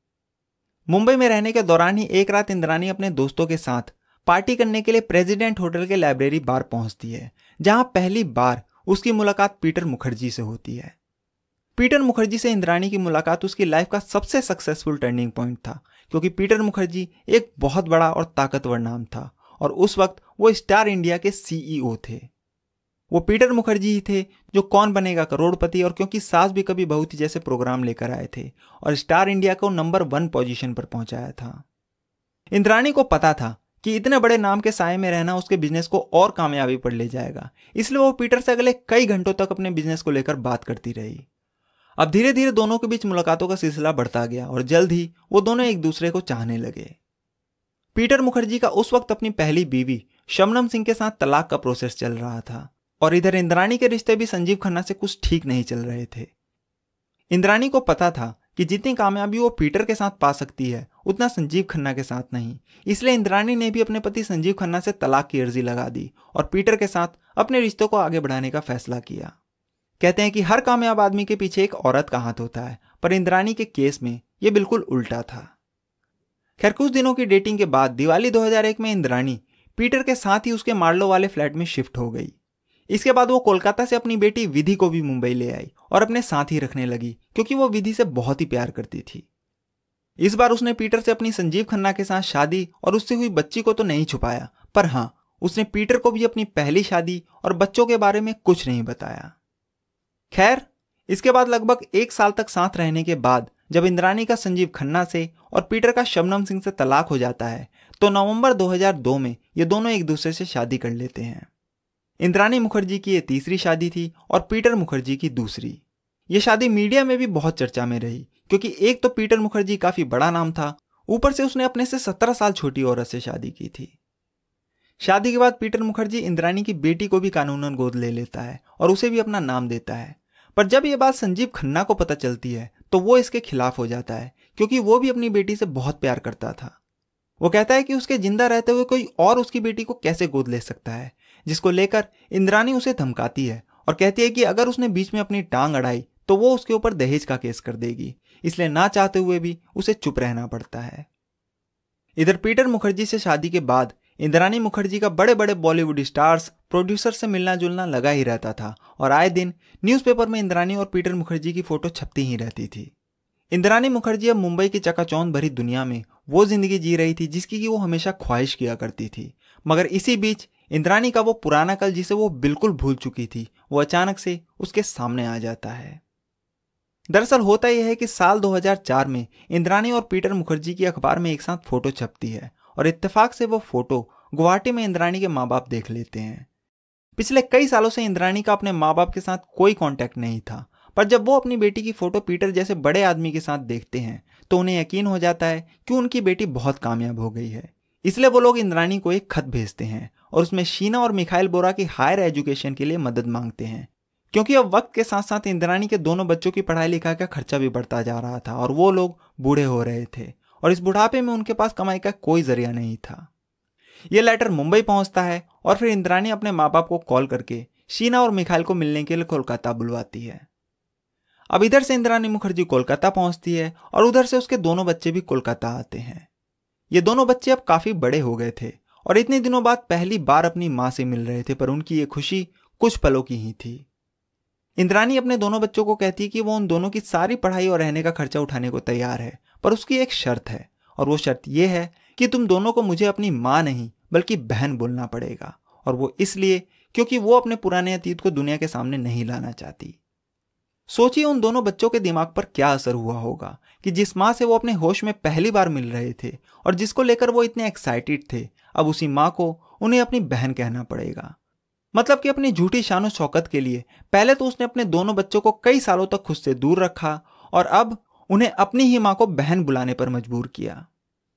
मुंबई में रहने के दौरान ही एक रात इंद्राणी अपने दोस्तों के साथ पार्टी करने के लिए प्रेसिडेंट होटल के लाइब्रेरी बार पहुंचती है, जहां पहली बार उसकी मुलाकात पीटर मुखर्जी से होती है। पीटर मुखर्जी से इंद्राणी की मुलाकात उसकी लाइफ का सबसे सक्सेसफुल टर्निंग पॉइंट था, क्योंकि पीटर मुखर्जी एक बहुत बड़ा और ताकतवर नाम था और उस वक्त वो स्टार इंडिया के CEO थे। वो पीटर मुखर्जी ही थे जो कौन बनेगा करोड़पति और क्योंकि सास भी कभी बहू थी जैसे प्रोग्राम लेकर आए थे और स्टार इंडिया को नंबर 1 पोजीशन पर पहुंचाया था। इंद्राणी को पता था कि इतने बड़े नाम के साए में रहना उसके बिजनेस को और कामयाबी पर ले जाएगा, इसलिए वो पीटर से अगले कई घंटों तक अपने बिजनेस को लेकर बात करती रही। अब धीरे धीरे दोनों के बीच मुलाकातों का सिलसिला बढ़ता गया और जल्द ही वो दोनों एक दूसरे को चाहने लगे। पीटर मुखर्जी का उस वक्त अपनी पहली बीवी शबनम सिंह के साथ तलाक का प्रोसेस चल रहा था और इधर इंद्राणी के रिश्ते भी संजीव खन्ना से कुछ ठीक नहीं चल रहे थे। इंद्राणी को पता था कि जितनी कामयाबी वो पीटर के साथ पा सकती है उतना संजीव खन्ना के साथ नहीं, इसलिए इंद्राणी ने भी अपने पति संजीव खन्ना से तलाक की अर्जी लगा दी और पीटर के साथ अपने रिश्तों को आगे बढ़ाने का फैसला किया। कहते हैं कि हर कामयाब आदमी के पीछे एक औरत का हाथ होता है, पर इंद्राणी के केस में यह बिल्कुल उल्टा था। खैर, कुछ दिनों की डेटिंग के बाद दिवाली 2001 में इंद्राणी पीटर के साथ ही उसके मार्लो वाले फ्लैट में शिफ्ट हो गई। इसके बाद वो कोलकाता से अपनी बेटी विधि को भी मुंबई ले आई और अपने साथ ही रखने लगी, क्योंकि वो विधि से बहुत ही प्यार करती थी। इस बार उसने पीटर से अपनी संजीव खन्ना के साथ शादी और उससे हुई बच्ची को तो नहीं छुपाया, पर हाँ, उसने पीटर को भी अपनी पहली शादी और बच्चों के बारे में कुछ नहीं बताया। खैर, इसके बाद लगभग 1 साल तक साथ रहने के बाद जब इंद्राणी का संजीव खन्ना से और पीटर का शबनम सिंह से तलाक हो जाता है तो नवंबर 2002 में ये दोनों एक दूसरे से शादी कर लेते हैं। इंद्राणी मुखर्जी की ये तीसरी शादी थी और पीटर मुखर्जी की दूसरी। ये शादी मीडिया में भी बहुत चर्चा में रही, क्योंकि एक तो पीटर मुखर्जी काफी बड़ा नाम था, ऊपर से उसने अपने से 17 साल छोटी औरत से शादी की थी। शादी के बाद पीटर मुखर्जी इंद्राणी की बेटी को भी कानूनन गोद ले लेता है और उसे भी अपना नाम देता है, पर जब ये बात संजीव खन्ना को पता चलती है तो वो इसके खिलाफ हो जाता है, क्योंकि वो भी अपनी बेटी से बहुत प्यार करता था। वो कहता है कि उसके जिंदा रहते हुए कोई और उसकी बेटी को कैसे गोद ले सकता है, जिसको लेकर इंद्राणी उसे धमकाती है और कहती है कि अगर उसने बीच में अपनी टांग अड़ाई तो वो उसके ऊपर दहेज का केस कर देगी, इसलिए ना चाहते हुए भी उसे चुप रहना पड़ता है। इधर पीटर मुखर्जी से शादी के बाद इंद्राणी मुखर्जी का बड़े बड़े बॉलीवुड स्टार्स, प्रोड्यूसर से मिलना जुलना लगा ही रहता था और आए दिन न्यूज़पेपर में इंद्राणी और पीटर मुखर्जी की फोटो छपती ही रहती थी। इंद्राणी मुखर्जी अब मुंबई की चकाचौंध भरी दुनिया में वो जिंदगी जी रही थी जिसकी कि वो हमेशा ख्वाहिश किया करती थी, मगर इसी बीच इंद्राणी का वो पुराना कल जिसे वो बिल्कुल भूल चुकी थी वो अचानक से उसके सामने आ जाता है। दरअसल होता यह है कि साल 2004 में इंद्राणी और पीटर मुखर्जी की अखबार में एक साथ फोटो छपती है और इत्तेफाक से वो फोटो गुवाहाटी में इंद्राणी के माँ बाप देख लेते हैं। पिछले कई सालों से इंद्राणी का अपने माँ बाप के साथ कोई कांटेक्ट नहीं था, पर जब वो अपनी बेटी की फोटो पीटर जैसे बड़े आदमी के साथ देखते हैं तो उन्हें यकीन हो जाता है कि उनकी बेटी बहुत कामयाब हो गई है। इसलिए वो लोग इंद्राणी को एक खत भेजते हैं और उसमें शीना और मिखाइल बोरा की हायर एजुकेशन के लिए मदद मांगते हैं, क्योंकि अब वक्त के साथ साथ इंद्राणी के दोनों बच्चों की पढ़ाई लिखाई का खर्चा भी बढ़ता जा रहा था और वो लोग बूढ़े हो रहे थे और इस बुढ़ापे में उनके पास कमाई का कोई जरिया नहीं था। ये लेटर मुंबई पहुंचता है और फिर इंद्राणी अपने माँ बाप को कॉल करके शीना और मिखाइल को मिलने के लिए कोलकाता बुलवाती है। अब इधर से इंद्राणी मुखर्जी कोलकाता पहुंचती है और उधर से उसके दोनों बच्चे भी कोलकाता आते हैं। ये दोनों बच्चे अब काफी बड़े हो गए थे और इतने दिनों बाद पहली बार अपनी मां से मिल रहे थे, पर उनकी ये खुशी कुछ पलों की ही थी। इंद्राणी अपने दोनों बच्चों को कहती है कि वो उन दोनों की सारी पढ़ाई और रहने का खर्चा उठाने को तैयार है, पर उसकी एक शर्त है, और वो शर्त ये है कि तुम दोनों को मुझे अपनी मां नहीं बल्कि बहन बोलना पड़ेगा। और वो इसलिए क्योंकि वो अपने पुराने अतीत को दुनिया के सामने नहीं लाना चाहती। सोचिए उन दोनों बच्चों के दिमाग पर क्या असर हुआ होगा कि जिस माँ से वो अपने होश में पहली बार मिल रहे थे और जिसको लेकर वो इतने एक्साइटेड थे, अब उसी माँ को उन्हें अपनी बहन कहना पड़ेगा। मतलब कि अपनी झूठी शान और शौकत के लिए पहले तो उसने अपने दोनों बच्चों को कई सालों तक खुद से दूर रखा और अब उन्हें अपनी ही माँ को बहन बुलाने पर मजबूर किया।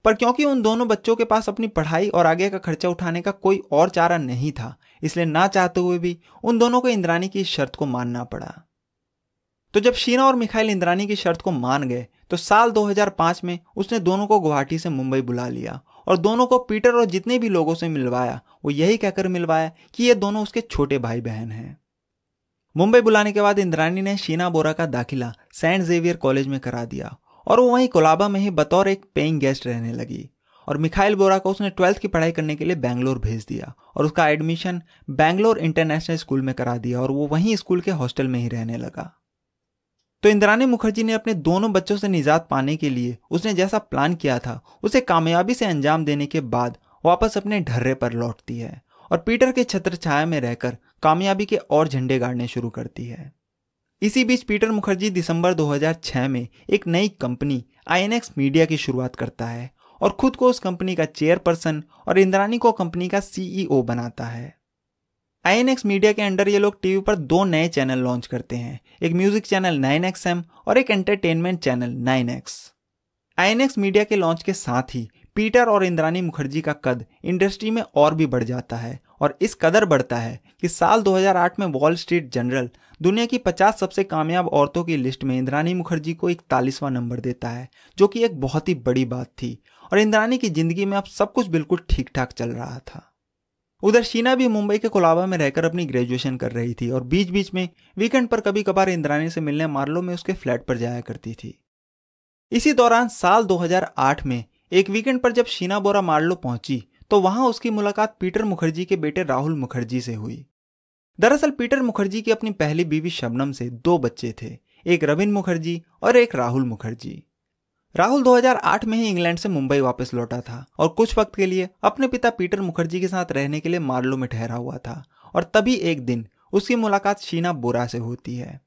पर क्योंकि उन दोनों बच्चों के पास अपनी पढ़ाई और आगे का खर्चा उठाने का कोई और चारा नहीं था, इसलिए ना चाहते हुए भी उन दोनों को इंद्राणी की इस शर्त को मानना पड़ा। तो जब शीना और मिखाइल इंद्राणी की शर्त को मान गए तो साल 2005 में उसने दोनों को गुवाहाटी से मुंबई बुला लिया और दोनों को पीटर और जितने भी लोगों से मिलवाया वो यही कहकर मिलवाया कि ये दोनों उसके छोटे भाई बहन हैं। मुंबई बुलाने के बाद इंद्राणी ने शीना बोरा का दाखिला सेंट जेवियर कॉलेज में करा दिया और वो वहीं कोलाबा में ही बतौर एक पेइंग गेस्ट रहने लगी। और मिखाइल बोरा को उसने 12th की पढ़ाई करने के लिए बैंगलोर भेज दिया और उसका एडमिशन बैंगलोर इंटरनेशनल स्कूल में करा दिया और वो वहीं स्कूल के हॉस्टल में ही रहने लगा। तो इंद्राणी मुखर्जी ने अपने दोनों बच्चों से निजात पाने के लिए उसने जैसा प्लान किया था उसे कामयाबी से अंजाम देने के बाद वापस अपने ढर्रे पर लौटती है और पीटर के छत्र छाया में रहकर कामयाबी के और झंडे गाड़ने शुरू करती है। इसी बीच पीटर मुखर्जी दिसंबर 2006 में एक नई कंपनी आईएनएक्स मीडिया की शुरुआत करता है और खुद को उस कंपनी का चेयरपर्सन और इंद्राणी को कंपनी का सीईओ बनाता है। आईएनएक्स मीडिया के अंडर ये लोग टीवी पर 2 नए चैनल लॉन्च करते हैं, एक म्यूजिक चैनल 9XM और एक entertainment channel 9X। INX media के लॉन्च के साथ ही पीटर और इंद्राणी मुखर्जी का कद इंडस्ट्री में और भी बढ़ जाता है और इस कदर बढ़ता है कि साल 2008 में वॉल स्ट्रीट जर्नल दुनिया की 50 सबसे कामयाब औरतों की लिस्ट में इंद्राणी मुखर्जी को 41वां नंबर देता है, जो कि एक बहुत ही बड़ी बात थी और इंद्राणी की जिंदगी में अब सब कुछ बिल्कुल ठीक ठाक चल रहा था। उधर शीना भी मुंबई के कोलाबा में रहकर अपनी ग्रेजुएशन कर रही थी और बीच बीच में वीकेंड पर कभी कभार इंद्राणी से मिलने मार्लो में उसके फ्लैट पर जाया करती थी। इसी दौरान साल 2008 में एक वीकेंड पर जब शीना बोरा मार्लो पहुंची तो वहां उसकी मुलाकात पीटर मुखर्जी के बेटे राहुल मुखर्जी से हुई। दरअसल पीटर मुखर्जी की अपनी पहली बीवी शबनम से 2 बच्चे थे, एक रविन मुखर्जी और एक राहुल मुखर्जी। राहुल 2008 में ही इंग्लैंड से मुंबई वापस लौटा था और कुछ वक्त के लिए अपने पिता पीटर मुखर्जी के साथ रहने के लिए मार्लो में ठहरा हुआ था और तभी एक दिन उसकी मुलाकात शीना बोरा से होती है।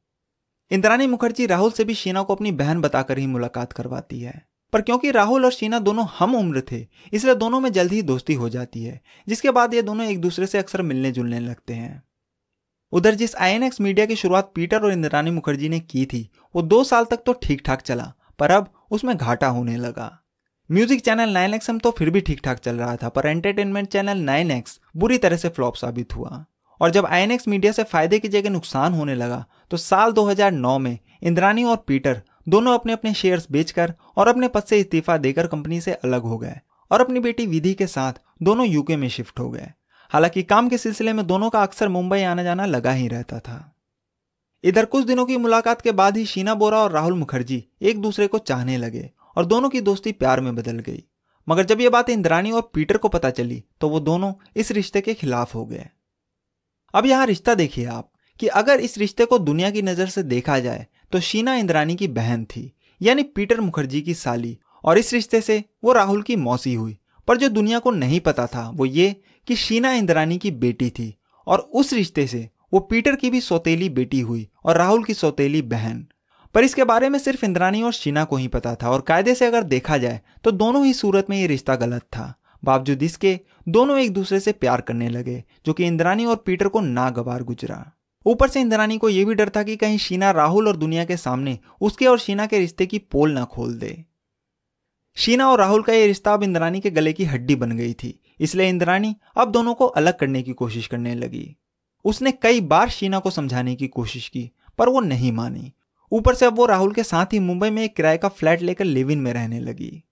इंद्राणी मुखर्जी राहुल से भी शीना को अपनी बहन बताकर ही मुलाकात करवाती है, पर क्योंकि राहुल और शीना दोनों हम उम्र थे इसलिए दोनों में जल्द ही दोस्ती हो जाती है, जिसके बाद ये दोनों एक दूसरे से अक्सर मिलने जुलने लगते हैं। उधर जिस आईएनएक्स मीडिया की शुरुआत पीटर और इंद्राणी मुखर्जी ने की थी वो 2 साल तक तो ठीक ठाक चला, पर अब उसमें घाटा होने लगा। म्यूजिक चैनल 9XM तो फिर भी ठीक ठाक चल रहा था, पर एंटरटेनमेंट चैनल 9X बुरी तरह से फ्लॉप साबित हुआ और जब आईएनएक्स मीडिया से फायदे की जगह नुकसान होने लगा तो साल 2009 में इंद्राणी और पीटर दोनों अपने अपने शेयर्स बेचकर और अपने पद से इस्तीफा देकर कंपनी से अलग हो गए और अपनी बेटी विधि के साथ दोनों यूके में शिफ्ट हो गए। हालांकि काम के सिलसिले में दोनों का अक्सर मुंबई आना जाना लगा ही रहता था। इधर कुछ दिनों की मुलाकात के बाद ही शीना बोरा और राहुल मुखर्जी एक दूसरे को चाहने लगे और दोनों की दोस्ती प्यार में बदल गई। मगर जब यह बात इंद्राणी और पीटर को पता चली तो वो दोनों इस रिश्ते के खिलाफ हो गए। अब यहां रिश्ता देखिए आप कि अगर इस रिश्ते को दुनिया की नजर से देखा जाए तो शीना इंद्राणी की बहन थी, यानी पीटर मुखर्जी की साली, और इस रिश्ते से वो राहुल की मौसी हुई। पर जो दुनिया को नहीं पता था वो ये कि शीना इंद्राणी की बेटी थी और उस रिश्ते से वो पीटर की भी सौतेली बेटी हुई और राहुल की सौतेली बहन। पर इसके बारे में सिर्फ इंद्राणी और शीना को ही पता था और कायदे से अगर देखा जाए तो दोनों ही सूरत में ये रिश्ता गलत था। बावजूद इसके दोनों एक दूसरे से प्यार करने लगे, जो कि इंद्राणी और पीटर को नागवार गुजरा। ऊपर से इंद्राणी को यह भी डर था कि कहीं शीना राहुल और दुनिया के सामने उसके और शीना के रिश्ते की पोल ना खोल दे। शीना और राहुल का यह रिश्ता अब इंद्राणी के गले की हड्डी बन गई थी, इसलिए इंद्राणी अब दोनों को अलग करने की कोशिश करने लगी। उसने कई बार शीना को समझाने की कोशिश की पर वो नहीं मानी। ऊपर से अब वो राहुल के साथ ही मुंबई में एक किराए का फ्लैट लेकर लिव इन में रहने लगी।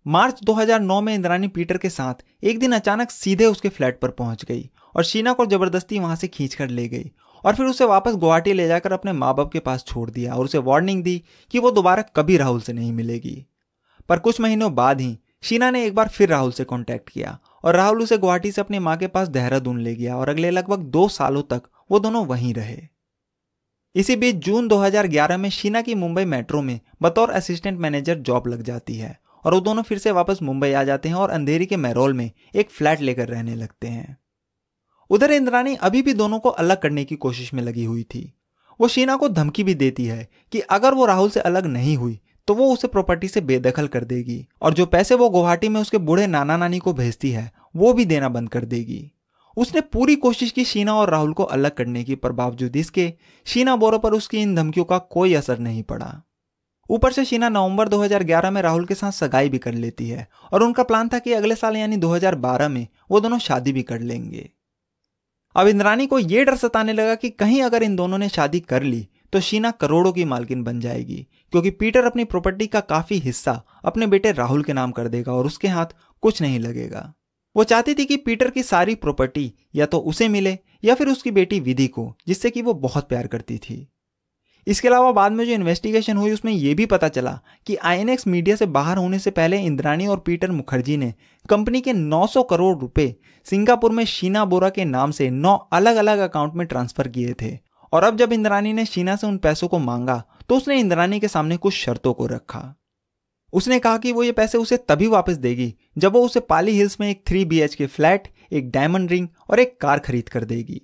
मार्च 2009 में इंद्राणी पीटर के साथ एक दिन अचानक सीधे उसके फ्लैट पर पहुंच गई और शीना को जबरदस्ती वहां से खींचकर ले गई और फिर उसे वापस गुवाहाटी ले जाकर अपने माँ बाप के पास छोड़ दिया और उसे वार्निंग दी कि वो दोबारा कभी राहुल से नहीं मिलेगी। पर कुछ महीनों बाद ही शीना ने एक बार फिर राहुल से कांटेक्ट किया और राहुल उसे गुवाहाटी से अपनी माँ के पास देहरादून ले गया और अगले लगभग 2 सालों तक वो दोनों वहीं रहे। इसी बीच जून 2011 में शीना की मुंबई मेट्रो में बतौर असिस्टेंट मैनेजर जॉब लग जाती है और वो दोनों फिर से वापस मुंबई आ जाते हैं और अंधेरी के मैरोल में एक फ्लैट लेकर रहने लगते हैं। उधर इंद्राणी अभी भी दोनों को अलग करने की कोशिश में लगी हुई थी। वो शीना को धमकी भी देती है कि अगर वो राहुल से अलग नहीं हुई तो वो उसे प्रॉपर्टी से बेदखल कर देगी और जो पैसे वो गुवाहाटी में उसके बूढ़े नाना नानी को भेजती है वो भी देना बंद कर देगी। उसने पूरी कोशिश की शीना और राहुल को अलग करने की, पर बावजूद इसके शीना बोरो पर उसकी इन धमकियों का कोई असर नहीं पड़ा। ऊपर से शीना नवंबर 2011 में राहुल के साथ सगाई भी कर लेती है और उनका प्लान था कि अगले साल यानी 2012 में वो दोनों शादी भी कर लेंगे। अब इंद्राणी को यह डर सताने लगा कि कहीं अगर इन दोनों ने शादी कर ली तो शीना करोड़ों की मालकिन बन जाएगी, क्योंकि पीटर अपनी प्रॉपर्टी का काफी हिस्सा अपने बेटे राहुल के नाम कर देगा और उसके हाथ कुछ नहीं लगेगा। वो चाहती थी कि पीटर की सारी प्रॉपर्टी या तो उसे मिले या फिर उसकी बेटी विधि को, जिससे कि वो बहुत प्यार करती थी। इसके अलावा बाद में जो इन्वेस्टिगेशन हुई उसमें यह भी पता चला कि आईएनएक्स मीडिया से बाहर होने से पहले इंद्राणी और पीटर मुखर्जी ने कंपनी के 900 करोड़ रुपए सिंगापुर में शीना बोरा के नाम से 9 अलग अलग अकाउंट में ट्रांसफर किए थे। और अब जब इंद्राणी ने शीना से उन पैसों को मांगा तो उसने इंद्राणी के सामने कुछ शर्तों को रखा। उसने कहा कि वो ये पैसे उसे तभी वापस देगी जब वो उसे पाली हिल्स में एक 3 BHK फ्लैट, एक डायमंड रिंग और एक कार खरीद कर देगी।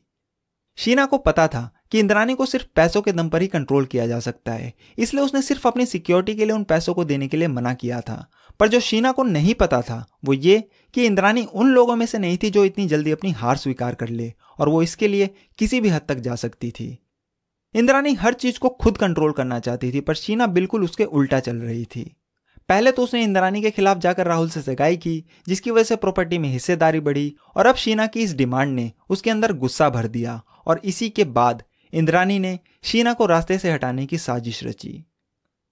शीना को पता था कि इंद्राणी को सिर्फ पैसों के दम पर ही कंट्रोल किया जा सकता है, इसलिए उसने सिर्फ अपनी सिक्योरिटी के लिए उन पैसों को देने के लिए मना किया था। पर जो शीना को नहीं पता था वो ये कि इंद्राणी उन लोगों में से नहीं थी जो इतनी जल्दी अपनी हार स्वीकार कर ले और वो इसके लिए किसी भी हद तक जा सकती थी। इंद्राणी हर चीज को खुद कंट्रोल करना चाहती थी, पर शीना बिल्कुल उसके उल्टा चल रही थी। पहले तो उसने इंद्राणी के खिलाफ जाकर राहुल से सगाई की, जिसकी वजह से प्रॉपर्टी में हिस्सेदारी बढ़ी और अब शीना की इस डिमांड ने उसके अंदर गुस्सा भर दिया और इसी के बाद इंद्राणी ने शीना को रास्ते से हटाने की साजिश रची।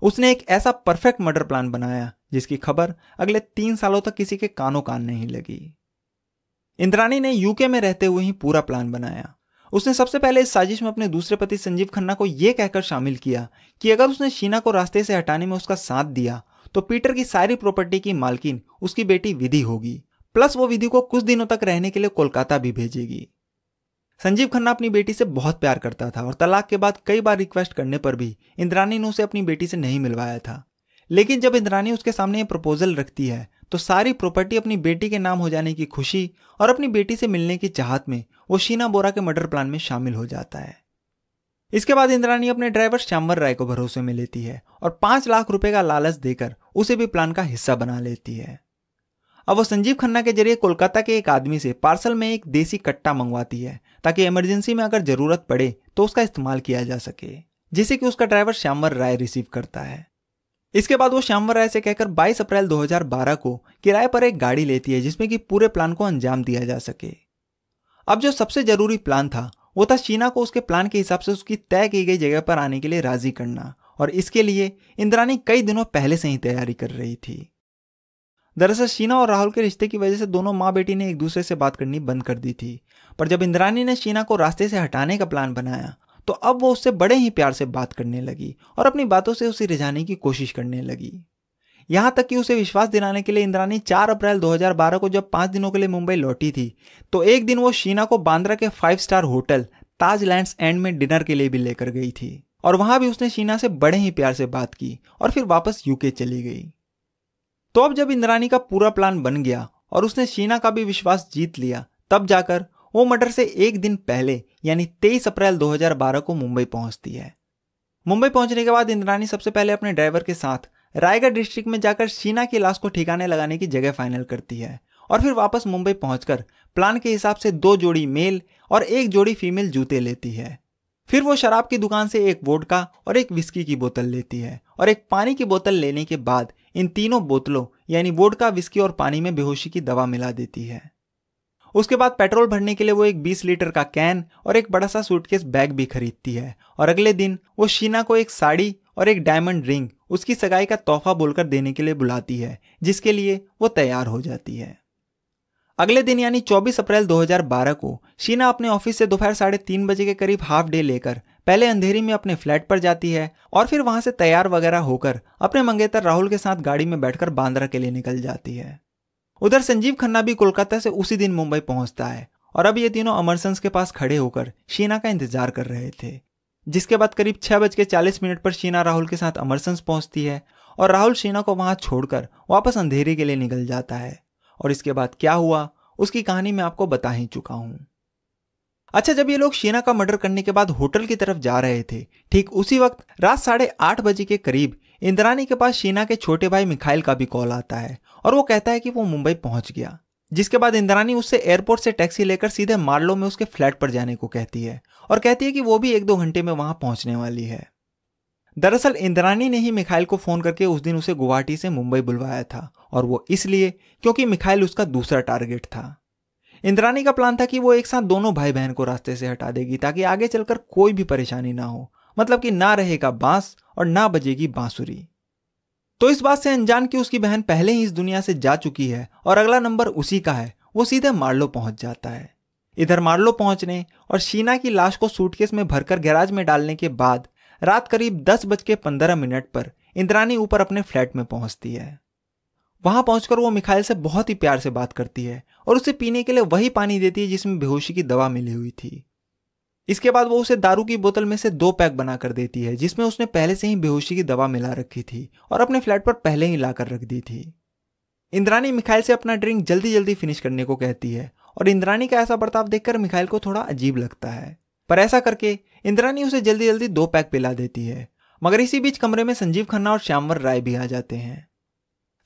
उसने एक ऐसा परफेक्ट मर्डर प्लान बनाया जिसकी खबर अगले 3 सालों तक किसी के कानों कान नहीं लगी। इंद्राणी ने यूके में रहते हुए ही पूरा प्लान बनाया। उसने सबसे पहले इस साजिश में अपने दूसरे पति संजीव खन्ना को यह कहकर शामिल किया कि अगर उसने शीना को रास्ते से हटाने में उसका साथ दिया तो पीटर की सारी प्रॉपर्टी की मालकिन उसकी बेटी विधि होगी, प्लस वो विधि को कुछ दिनों तक रहने के लिए कोलकाता भी भेजेगी। संजीव खन्ना अपनी बेटी से बहुत प्यार करता था और तलाक के बाद कई बार रिक्वेस्ट करने पर भी इंद्राणी ने उसे अपनी बेटी से नहीं मिलवाया था। लेकिन जब इंद्राणी उसके सामने ये प्रपोजल रखती है तो सारी प्रॉपर्टी अपनी बेटी के नाम हो जाने की खुशी और अपनी बेटी से मिलने की चाहत में वो शीना बोरा के मर्डर प्लान में शामिल हो जाता है। इसके बाद इंद्राणी अपने ड्राइवर श्यामवर राय को भरोसे में लेती है और 5 लाख रुपए का लालच देकर उसे भी प्लान का हिस्सा बना लेती है। अब वो संजीव खन्ना के जरिए कोलकाता के एक आदमी से पार्सल में एक देसी कट्टा मंगवाती है ताकि इमरजेंसी में अगर जरूरत पड़े तो उसका इस्तेमाल किया जा सके, जिसे कि उसका ड्राइवर श्यामवर राय रिसीव करता है। इसके बाद वो श्यामवर राय से कहकर 22 अप्रैल 2012 को किराए पर एक गाड़ी लेती है जिसमें कि पूरे प्लान को अंजाम दिया जा सके। अब जो सबसे जरूरी प्लान था वो था शीना को उसके प्लान के हिसाब से उसकी तय की गई जगह पर आने के लिए राजी करना, और इसके लिए इंद्राणी कई दिनों पहले से ही तैयारी कर रही थी। दरअसल शीना और राहुल के रिश्ते की वजह से दोनों माँ बेटी ने एक दूसरे से बात करनी बंद कर दी थी, पर जब इंद्राणी ने शीना को रास्ते से हटाने का प्लान बनाया तो अब वो उससे बड़े ही प्यार से बात करने लगी और अपनी बातों से उसे रिझाने की कोशिश करने लगी। यहां तक कि उसे विश्वास दिलाने के लिए इंद्राणी 4 अप्रैल 2012 को जब 5 दिनों के लिए मुंबई लौटी थी तो एक दिन वो शीना को बांद्रा के 5 star hotel Taj lands and में डिनर के लिए भी लेकर गई थी और वहां भी उसने शीना से बड़े ही प्यार से बात की और फिर वापस यूके चली गई। तो अब जब इंद्राणी का पूरा प्लान बन गया और उसने शीना का भी विश्वास जीत लिया, तब जाकर वो मर्डर से एक दिन पहले यानी 23 अप्रैल 2012 को मुंबई पहुंचती है। मुंबई पहुंचने के बाद इंद्राणी सबसे पहले अपने ड्राइवर के साथ रायगढ़ डिस्ट्रिक्ट में जाकर शीना की लाश को ठिकाने लगाने की जगह फाइनल करती है और फिर वापस मुंबई पहुंचकर प्लान के हिसाब से 2 जोड़ी मेल और 1 जोड़ी फीमेल जूते लेती है। फिर वो शराब की दुकान से एक वोडका और एक विस्की की बोतल लेती है और एक पानी की बोतल लेने के बाद इन तीनों बोतलों यानी वोडका, विस्की और पानी में बेहोशी की दवा मिला देती है। उसके बाद पेट्रोल भरने के लिए वो एक 20 लीटर का कैन और एक बड़ा सा सूटकेस बैग भी खरीदती है और अगले दिन वो शीना को एक साड़ी और एक डायमंड रिंग उसकी सगाई का तोहफा बोलकर देने के लिए बुलाती है, जिसके लिए वो तैयार हो जाती है। अगले दिन यानी 24 अप्रैल 2012 को शीना अपने ऑफिस से दोपहर 3:30 बजे के करीब हाफ डे लेकर पहले अंधेरी में अपने फ्लैट पर जाती है और फिर वहां से तैयार वगैरह होकर अपने मंगेतर राहुल के साथ गाड़ी में बैठकर बांद्रा के लिए निकल जाती है। उधर संजीव खन्ना भी कोलकाता से उसी दिन मुंबई पहुंचता है और अब ये तीनों अमरसंस के पास खड़े होकर शीना का इंतजार कर रहे थे। जिसके बाद करीब 6:40 पर शीना राहुल के साथ अमरसंस पहुंचती है और राहुल शीना को वहां छोड़कर वापस अंधेरी के लिए निकल जाता है। और इसके बाद क्या हुआ उसकी कहानी मैं आपको बता ही चुका हूं। अच्छा, जब ये लोग शीना का मर्डर करने के बाद होटल की तरफ जा रहे थे, ठीक उसी वक्त रात 8:30 बजे के करीब इंद्रानी के पास शीना के छोटे भाई मिखाइल का भी कॉल आता है और वो कहता है कि वो मुंबई पहुंच गया। जिसके बाद इंद्रानी उससे एयरपोर्ट से टैक्सी लेकर सीधे मार्लो में उसके फ्लैट पर जाने को कहती है और कहती है कि वो भी 1-2 घंटे में वहां पहुंचने वाली है। दरअसल इंद्रानी ने ही मिखाइल को फोन करके उस दिन उसे गुवाहाटी से मुंबई बुलवाया था और वो इसलिए क्योंकि मिखाइल उसका दूसरा टारगेट था। इंद्रानी का प्लान था कि वो एक साथ दोनों भाई बहन को रास्ते से हटा देगी ताकि आगे चलकर कोई भी परेशानी ना हो, मतलब कि ना रहेगा बांस और ना बजेगी बांसुरी। तो इस बात से अनजान कि उसकी बहन पहले ही इस दुनिया से जा चुकी है और अगला नंबर उसी का है, वो सीधे मार्लो पहुंच जाता है। इधर मार्लो पहुंचने और शीना की लाश को सूटकेस में भरकर गैराज में डालने के बाद रात करीब 10:15 पर इंद्रानी ऊपर अपने फ्लैट में पहुंचती है। वहां पहुंचकर वो मिखाइल से बहुत ही प्यार से बात करती है और उसे पीने के लिए वही पानी देती है जिसमें बेहोशी की दवा मिली हुई थी। इसके बाद वो उसे दारू की बोतल में से 2 पैक बनाकर देती है जिसमें उसने पहले से ही बेहोशी की दवा मिला रखी थी और अपने फ्लैट पर पहले ही लाकर रख दी थी। इंद्रानी मिखाइल से अपना ड्रिंक जल्दी जल्दी फिनिश करने को कहती है और इंद्रानी का ऐसा बर्ताव देखकर मिखाइल को थोड़ा अजीब लगता है, पर ऐसा करके इंद्रानी उसे जल्दी जल्दी 2 पैक पिला देती है। मगर इसी बीच कमरे में संजीव खन्ना और श्यामवर राय भी आ जाते हैं।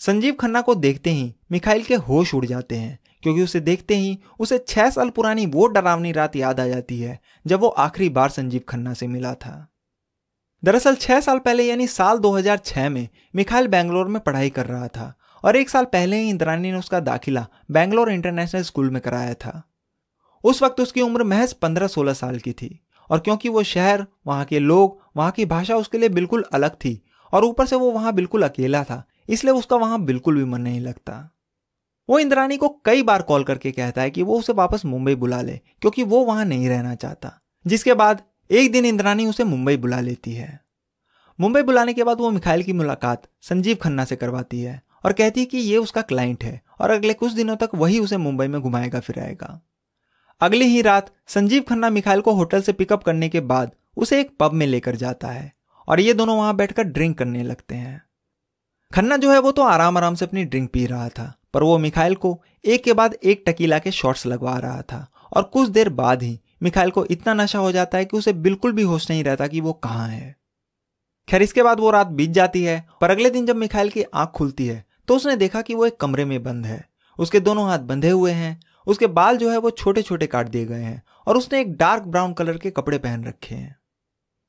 संजीव खन्ना को देखते ही मिखाइल के होश उड़ जाते हैं क्योंकि उसे देखते ही उसे 6 साल पुरानी वो डरावनी रात याद आ जाती है जब वो आखिरी बार संजीव खन्ना से मिला था। दरअसल 6 साल पहले यानी साल 2006 में मिखाइल बेंगलोर में पढ़ाई कर रहा था और 1 साल पहले ही इंद्रानी ने उसका दाखिला बेंगलोर इंटरनेशनल स्कूल में कराया था। उस वक्त उसकी उम्र महज 15-16 साल की थी और क्योंकि वो शहर, वहां के लोग, वहां की भाषा उसके लिए बिल्कुल अलग थी और ऊपर से वो वहां बिल्कुल अकेला था, इसलिए उसका वहां बिल्कुल भी मन नहीं लगता। वो इंद्रानी को कई बार कॉल करके कहता है कि वो उसे वापस मुंबई बुला ले क्योंकि वो वहां नहीं रहना चाहता। जिसके बाद एक दिन इंद्रानी उसे मुंबई बुला लेती है। मुंबई बुलाने के बाद वो मिखाइल की मुलाकात संजीव खन्ना से करवाती है और कहती है कि ये उसका क्लाइंट है और अगले कुछ दिनों तक वही उसे मुंबई में घुमाएगा फिराएगा। अगली ही रात संजीव खन्ना मिखाइल को होटल से पिकअप करने के बाद उसे एक पब में लेकर जाता है और ये दोनों वहां बैठकर ड्रिंक करने लगते हैं। खन्ना जो है वो तो आराम आराम से अपनी ड्रिंक पी रहा था, पर वो मिखाइल को एक के बाद एक टकीला के शॉट्स लगवा रहा था और कुछ देर बाद ही मिखाइल को इतना नशा हो जाता है कि उसे बिल्कुल भी होश नहीं रहता कि वो कहाँ है। खैर, इसके बाद वो रात बीत जाती है, पर अगले दिन जब मिखाइल की आंख खुलती है तो उसने देखा कि वो एक कमरे में बंद है। उसके दोनों हाथ बंधे हुए हैं, उसके बाल जो है वो छोटे छोटे काट दिए गए हैं और उसने एक डार्क ब्राउन कलर के कपड़े पहन रखे हैं।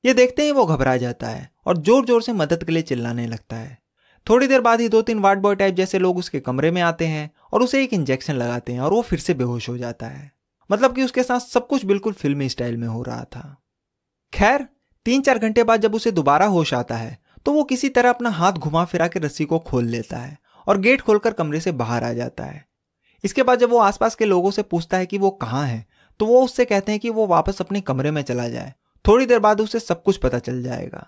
ये देखते ही वो घबरा जाता है और जोर जोर से मदद के लिए चिल्लाने लगता है। थोड़ी देर बाद ही 2-3 वार्ड बॉय टाइप जैसे लोग उसके कमरे में आते हैं और उसे एक इंजेक्शन लगाते हैं और वो फिर से बेहोश हो जाता है। मतलब कि उसके साथ सब कुछ बिल्कुल फिल्मी स्टाइल में हो रहा था। खैर, 3-4 घंटे बाद जब उसे दोबारा होश आता है तो वो किसी तरह अपना हाथ घुमा फिरा के रस्सी को खोल लेता है और गेट खोलकर कमरे से बाहर आ जाता है। इसके बाद जब वो आसपास के लोगों से पूछता है कि वो कहाँ है तो वो उससे कहते हैं कि वो वापस अपने कमरे में चला जाए, थोड़ी देर बाद उसे सब कुछ पता चल जाएगा।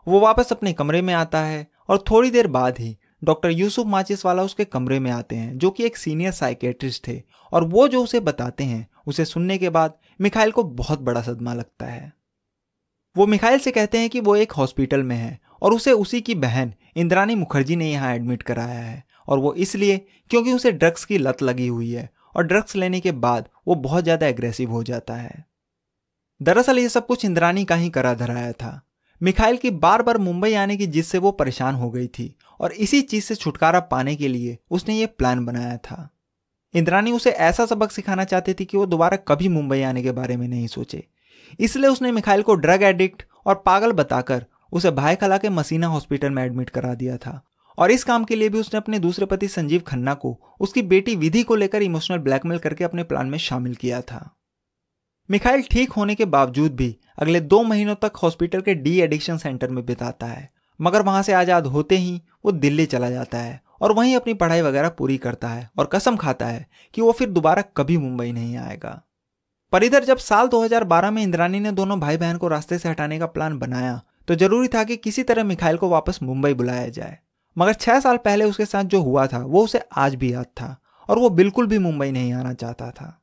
वो वापस अपने कमरे में आता है और थोड़ी देर बाद ही डॉक्टर यूसुफ माचिसवाला उसके कमरे में आते हैं जो कि एक सीनियर साइकेट्रिस्ट थे और वो जो उसे बताते हैं उसे सुनने के बाद मिखाइल को बहुत बड़ा सदमा लगता है। वो मिखाइल से कहते हैं कि वो एक हॉस्पिटल में है और उसे उसी की बहन इंद्रानी मुखर्जी ने यहाँ एडमिट कराया है और वो इसलिए क्योंकि उसे ड्रग्स की लत लगी हुई है और ड्रग्स लेने के बाद वो बहुत ज़्यादा एग्रेसिव हो जाता है। दरअसल ये सब कुछ इंद्रानी का ही करा धराया था। मिखाइल की बार बार मुंबई आने की जिद से वो परेशान हो गई थी और इसी चीज से छुटकारा पाने के लिए उसने ये प्लान बनाया था। इंद्रानी उसे ऐसा सबक सिखाना चाहती थी कि वो दोबारा कभी मुंबई आने के बारे में नहीं सोचे, इसलिए उसने मिखाइल को ड्रग एडिक्ट और पागल बताकर उसे भाई खला के मसीना हॉस्पिटल में एडमिट करा दिया था और इस काम के लिए भी उसने अपने दूसरे पति संजीव खन्ना को उसकी बेटी विधि को लेकर इमोशनल ब्लैकमेल करके अपने प्लान में शामिल किया था। मिखाइल ठीक होने के बावजूद भी अगले 2 महीनों तक हॉस्पिटल के डी एडिक्शन सेंटर में बिताता है, मगर वहां से आज़ाद होते ही वो दिल्ली चला जाता है और वहीं अपनी पढ़ाई वगैरह पूरी करता है और कसम खाता है कि वो फिर दोबारा कभी मुंबई नहीं आएगा। पर इधर जब साल 2012 में इंद्राणी ने दोनों भाई बहन को रास्ते से हटाने का प्लान बनाया तो जरूरी था कि किसी तरह मिखाइल को वापस मुंबई बुलाया जाए, मगर 6 साल पहले उसके साथ जो हुआ था वो उसे आज भी याद था और वो बिल्कुल भी मुंबई नहीं आना चाहता था।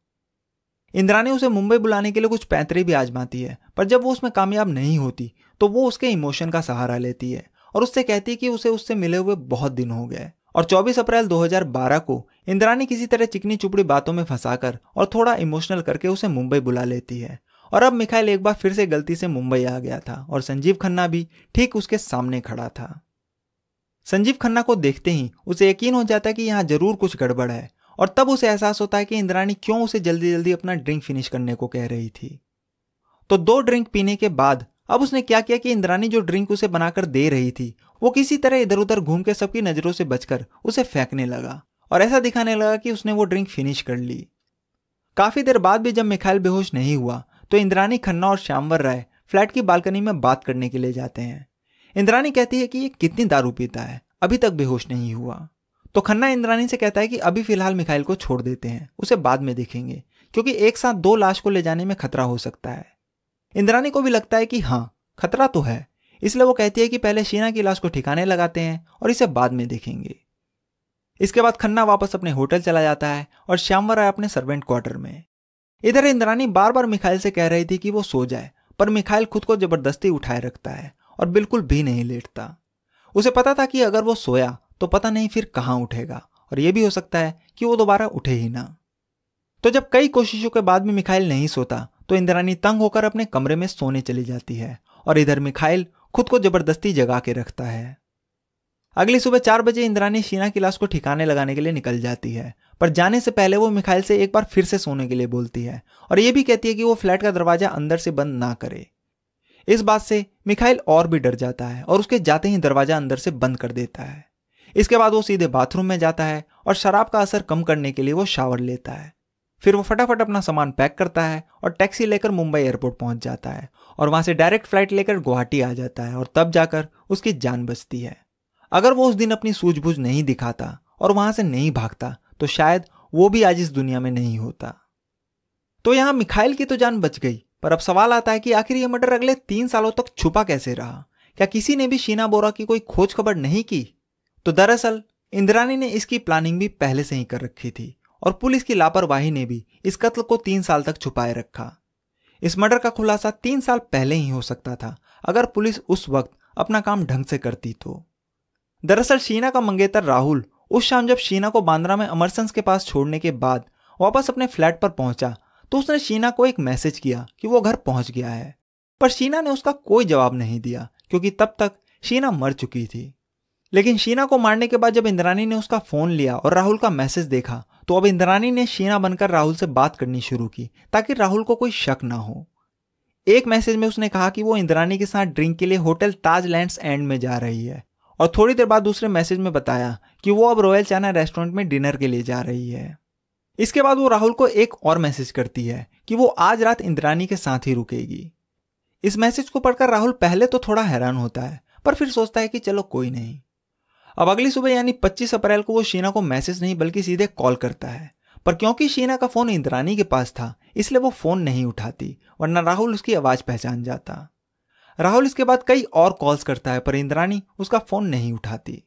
इंद्राणी उसे मुंबई बुलाने के लिए कुछ पैंतरे भी आजमाती है, पर जब वो उसमें कामयाब नहीं होती तो वो उसके इमोशन का सहारा लेती है और उससे कहती है कि उसे उससे मिले हुए बहुत दिन हो गए। और 24 अप्रैल 2012 को इंद्राणी किसी तरह चिकनी चुपड़ी बातों में फंसाकर और थोड़ा इमोशनल करके उसे मुंबई बुला लेती है। और अब मिखाइल एक बार फिर से गलती से मुंबई आ गया था और संजीव खन्ना भी ठीक उसके सामने खड़ा था। संजीव खन्ना को देखते ही उसे यकीन हो जाता है कि यहाँ जरूर कुछ गड़बड़ है और तब उसे एहसास होता है कि इंद्राणी क्यों उसे जल्दी जल्दी अपना ड्रिंक फिनिश करने को कह रही थी। तो 2 ड्रिंक पीने के बाद अब उसने क्या किया कि इंद्राणी जो ड्रिंक उसे बनाकर दे रही थी वो किसी तरह इधर उधर घूम के सबकी नजरों से बचकर उसे फेंकने लगा और ऐसा दिखाने लगा कि उसने वो ड्रिंक फिनिश कर ली। काफी देर बाद भी जब मिखाइल बेहोश नहीं हुआ तो इंद्राणी खन्ना और श्यामवर राय फ्लैट की बालकनी में बात करने के लिए जाते हैं। इंद्राणी कहती है कि ये कितनी दारू पीता है, अभी तक बेहोश नहीं हुआ। तो खन्ना इंद्राणी से कहता है कि अभी फिलहाल मिखाइल को छोड़ देते हैं, उसे बाद में देखेंगे, क्योंकि एक साथ 2 लाश को ले जाने में खतरा हो सकता है। इंद्राणी को भी लगता है कि हाँ खतरा तो है, इसलिए वो कहती है कि पहले शीना की लाश को ठिकाने लगाते हैं और इसे बाद में देखेंगे। इसके बाद खन्ना वापस अपने होटल चला जाता है और श्यामवर राय अपने सर्वेंट क्वार्टर में। इधर इंद्राणी बार बार मिखाइल से कह रही थी कि वो सो जाए, पर मिखाइल खुद को जबरदस्ती उठाए रखता है और बिल्कुल भी नहीं लेटता। उसे पता था कि अगर वो सोया तो पता नहीं फिर कहां उठेगा और यह भी हो सकता है कि वो दोबारा उठे ही ना। तो जब कई कोशिशों के बाद भी मिखाइल नहीं सोता तो इंद्राणी तंग होकर अपने कमरे में सोने चली जाती है और इधर मिखाइल खुद को जबरदस्ती जगा के रखता है। अगली सुबह 4 बजे इंद्राणी शीना की लाश को ठिकाने लगाने के लिए निकल जाती है, पर जाने से पहले वो मिखाइल से एक बार फिर से सोने के लिए बोलती है और यह भी कहती है कि वो फ्लैट का दरवाजा अंदर से बंद ना करे। इस बात से मिखाइल और भी डर जाता है और उसके जाते ही दरवाजा अंदर से बंद कर देता है। इसके बाद वो सीधे बाथरूम में जाता है और शराब का असर कम करने के लिए वो शावर लेता है। फिर वो फटाफट अपना सामान पैक करता है और टैक्सी लेकर मुंबई एयरपोर्ट पहुंच जाता है और वहां से डायरेक्ट फ्लाइट लेकर गुवाहाटी आ जाता है और तब जाकर उसकी जान बचती है। अगर वो उस दिन अपनी सूझबूझ नहीं दिखाता और वहां से नहीं भागता तो शायद वो भी आज इस दुनिया में नहीं होता। तो यहां मिखाइल की तो जान बच गई, पर अब सवाल आता है कि आखिर ये मर्डर अगले 3 सालों तक छुपा कैसे रहा? क्या किसी ने भी शीना बोरा की कोई खोज खबर नहीं की? तो दरअसल इंद्राणी ने इसकी प्लानिंग भी पहले से ही कर रखी थी और पुलिस की लापरवाही ने भी इस कत्ल को 3 साल तक छुपाए रखा। इस मर्डर का खुलासा 3 साल पहले ही हो सकता था अगर पुलिस उस वक्त अपना काम ढंग से करती तो। दरअसल शीना का मंगेतर राहुल उस शाम जब शीना को बांद्रा में अमरसंस के पास छोड़ने के बाद वापस अपने फ्लैट पर पहुंचा तो उसने शीना को एक मैसेज किया कि वो घर पहुंच गया है, पर शीना ने उसका कोई जवाब नहीं दिया क्योंकि तब तक शीना मर चुकी थी। लेकिन शीना को मारने के बाद जब इंद्राणी ने उसका फोन लिया और राहुल का मैसेज देखा तो अब इंद्राणी ने शीना बनकर राहुल से बात करनी शुरू की ताकि राहुल को कोई शक ना हो। एक मैसेज में उसने कहा कि वो इंद्राणी के साथ ड्रिंक के लिए होटल ताज लैंड्स एंड में जा रही है और थोड़ी देर बाद दूसरे मैसेज में बताया कि वो अब रॉयल चाइना रेस्टोरेंट में डिनर के लिए जा रही है। इसके बाद वो राहुल को एक और मैसेज करती है कि वो आज रात इंद्राणी के साथ ही रुकेगी। इस मैसेज को पढ़कर राहुल पहले तो थोड़ा हैरान होता है, पर फिर सोचता है कि चलो कोई नहीं। अब अगली सुबह यानी 25 अप्रैल को वो शीना को मैसेज नहीं बल्कि सीधे कॉल करता है, पर क्योंकि शीना का फोन इंद्राणी के पास था इसलिए वो फोन नहीं उठाती, वरना राहुल उसकी आवाज पहचान जाता। राहुल इसके बाद कई और कॉल्स करता है पर इंद्राणी उसका फोन नहीं उठाती।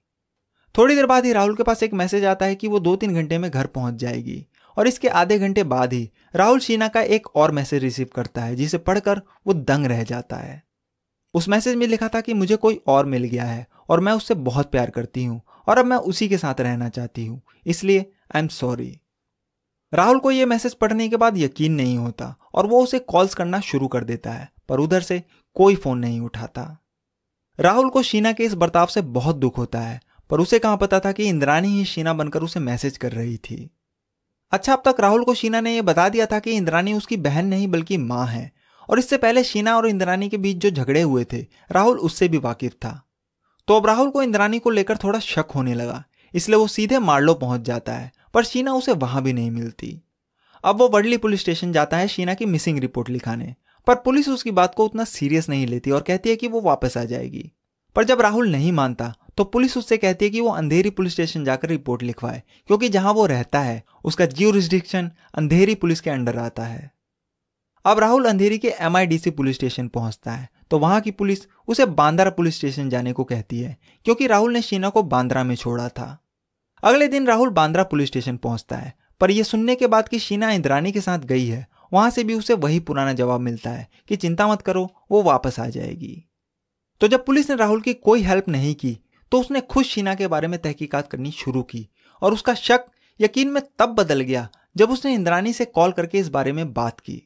थोड़ी देर बाद ही राहुल के पास एक मैसेज आता है कि वो 2-3 घंटे में घर पहुंच जाएगी और इसके आधे घंटे बाद ही राहुल शीना का एक और मैसेज रिसीव करता है जिसे पढ़कर वो दंग रह जाता है। उस मैसेज में लिखा था कि मुझे कोई और मिल गया है और मैं उससे बहुत प्यार करती हूँ और अब मैं उसी के साथ रहना चाहती हूँ, इसलिए आई एम सॉरी। राहुल को यह मैसेज पढ़ने के बाद यकीन नहीं होता और वो उसे कॉल्स करना शुरू कर देता है, पर उधर से कोई फोन नहीं उठाता। राहुल को शीना के इस बर्ताव से बहुत दुख होता है, पर उसे कहां पता था कि इंद्राणी ही शीना बनकर उसे मैसेज कर रही थी। अच्छा, अब तक राहुल को शीना ने यह बता दिया था कि इंद्राणी उसकी बहन नहीं बल्कि मां है और इससे पहले शीना और इंद्राणी के बीच जो झगड़े हुए थे राहुल उससे भी वाकिफ था। तो अब राहुल को इंद्राणी को लेकर थोड़ा शक होने लगा, इसलिए वो सीधे मार्लो पहुंच जाता है, पर शीना उसे वहां भी नहीं मिलती। अब वो वर्डली पुलिस स्टेशन जाता है शीना की मिसिंग रिपोर्ट लिखाने, पर पुलिस उसकी बात को उतना सीरियस नहीं लेती और कहती है कि वो वापस आ जाएगी। पर जब राहुल नहीं मानता तो पुलिस उससे कहती है कि वो अंधेरी पुलिस स्टेशन जाकर रिपोर्ट लिखवाए, क्योंकि जहां वो रहता है उसका ज्यूरिसडिक्शन अंधेरी पुलिस के अंडर आता है। अब राहुल अंधेरी के MIDC पुलिस स्टेशन पहुंचता है तो वहां की पुलिस उसे बांद्रा पुलिस स्टेशन जाने को कहती है, क्योंकि राहुल ने शीना को बांद्रा में छोड़ा था। अगले दिन राहुल बांद्रा पुलिस स्टेशन पहुंचता है, पर यह सुनने के बाद कि शीना इंद्रानी के साथ गई है, वहां से भी उसे वही पुराना जवाब मिलता है कि चिंता मत करो, वो वापस आ जाएगी। तो जब पुलिस ने राहुल की कोई हेल्प नहीं की तो उसने खुद शीना के बारे में तहकीकात करनी शुरू की, और उसका शक यकीन में तब बदल गया जब उसने इंद्रानी से कॉल करके इस बारे में बात की।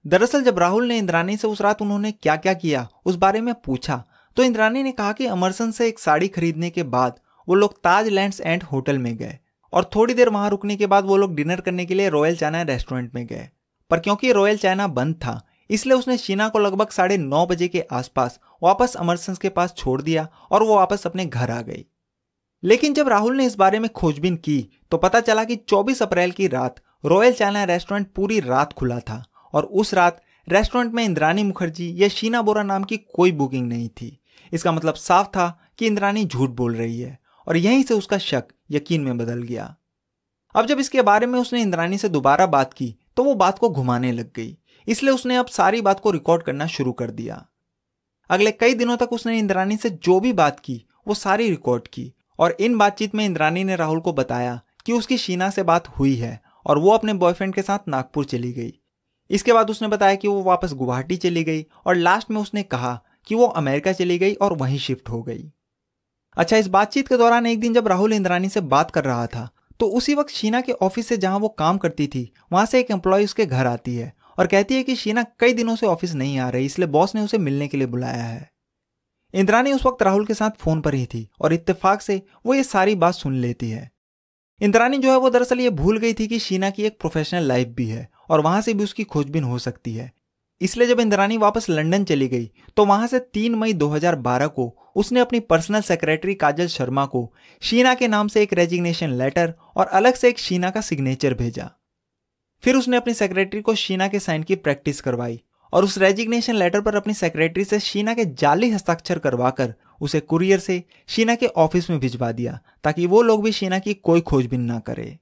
दरअसल जब राहुल ने इंद्रानी से उस रात उन्होंने क्या क्या किया उस बारे में पूछा तो इंद्रानी ने कहा कि अमरसन से एक साड़ी खरीदने के बाद वो लोग ताज लैंड्स एंड होटल में गए, और थोड़ी देर वहां रुकने के बाद वो लोग डिनर करने के लिए रॉयल चाइना रेस्टोरेंट में गए। पर क्योंकि रॉयल चाइना बंद था इसलिए उसने शीना को लगभग 9:30 बजे के आसपास वापस अमरसन के पास छोड़ दिया और वो वापस अपने घर आ गई। लेकिन जब राहुल ने इस बारे में खोजबीन की तो पता चला कि 24 अप्रैल की रात रॉयल चाइना रेस्टोरेंट पूरी रात खुला था, और उस रात रेस्टोरेंट में इंद्रानी मुखर्जी या शीना बोरा नाम की कोई बुकिंग नहीं थी। इसका मतलब साफ था कि इंद्रानी झूठ बोल रही है, और यहीं से उसका शक यकीन में बदल गया। अब जब इसके बारे में उसने इंद्रानी से दोबारा बात की तो वो बात को घुमाने लग गई, इसलिए उसने अब सारी बात को रिकॉर्ड करना शुरू कर दिया। अगले कई दिनों तक उसने इंद्रानी से जो भी बात की वो सारी रिकॉर्ड की, और इन बातचीत में इंद्रानी ने राहुल को बताया कि उसकी शीना से बात हुई है और वो अपने बॉयफ्रेंड के साथ नागपुर चली गई। इसके बाद उसने बताया कि वो वापस गुवाहाटी चली गई, और लास्ट में उसने कहा कि वो अमेरिका चली गई और वहीं शिफ्ट हो गई। अच्छा, इस बातचीत के दौरान एक दिन जब राहुल इंद्रानी से बात कर रहा था तो उसी वक्त शीना के ऑफिस से जहां वो काम करती थी वहां से एक एम्प्लॉय उसके घर आती है और कहती है कि शीना कई दिनों से ऑफिस नहीं आ रही, इसलिए बॉस ने उसे मिलने के लिए बुलाया है। इंद्रानी उस वक्त राहुल के साथ फोन पर ही थी और इत्तेफाक से वो ये सारी बात सुन लेती है। इंद्रानी जो है वो दरअसल ये भूल गई थी कि शीना की एक प्रोफेशनल लाइफ भी है और वहां से भी उसकी खोजबीन हो सकती है। इसलिए जब इंद्रानी वापस लंदन चली गई तो वहां से 3 मई 2012 को उसने अपनी पर्सनल सेक्रेटरी काजल शर्मा को शीना के नाम से एक रेजिग्नेशन लेटर और अलग से एक शीना का सिग्नेचर भेजा। फिर उसने अपनी सेक्रेटरी को शीना के साइन की प्रैक्टिस करवाई और उस रेजिग्नेशन लेटर पर अपनी सेक्रेटरी से शीना के जाली हस्ताक्षर करवाकर उसे कुरियर से शीना के ऑफिस में भिजवा दिया ताकि वो लोग भी शीना की कोई खोजबीन ना करे।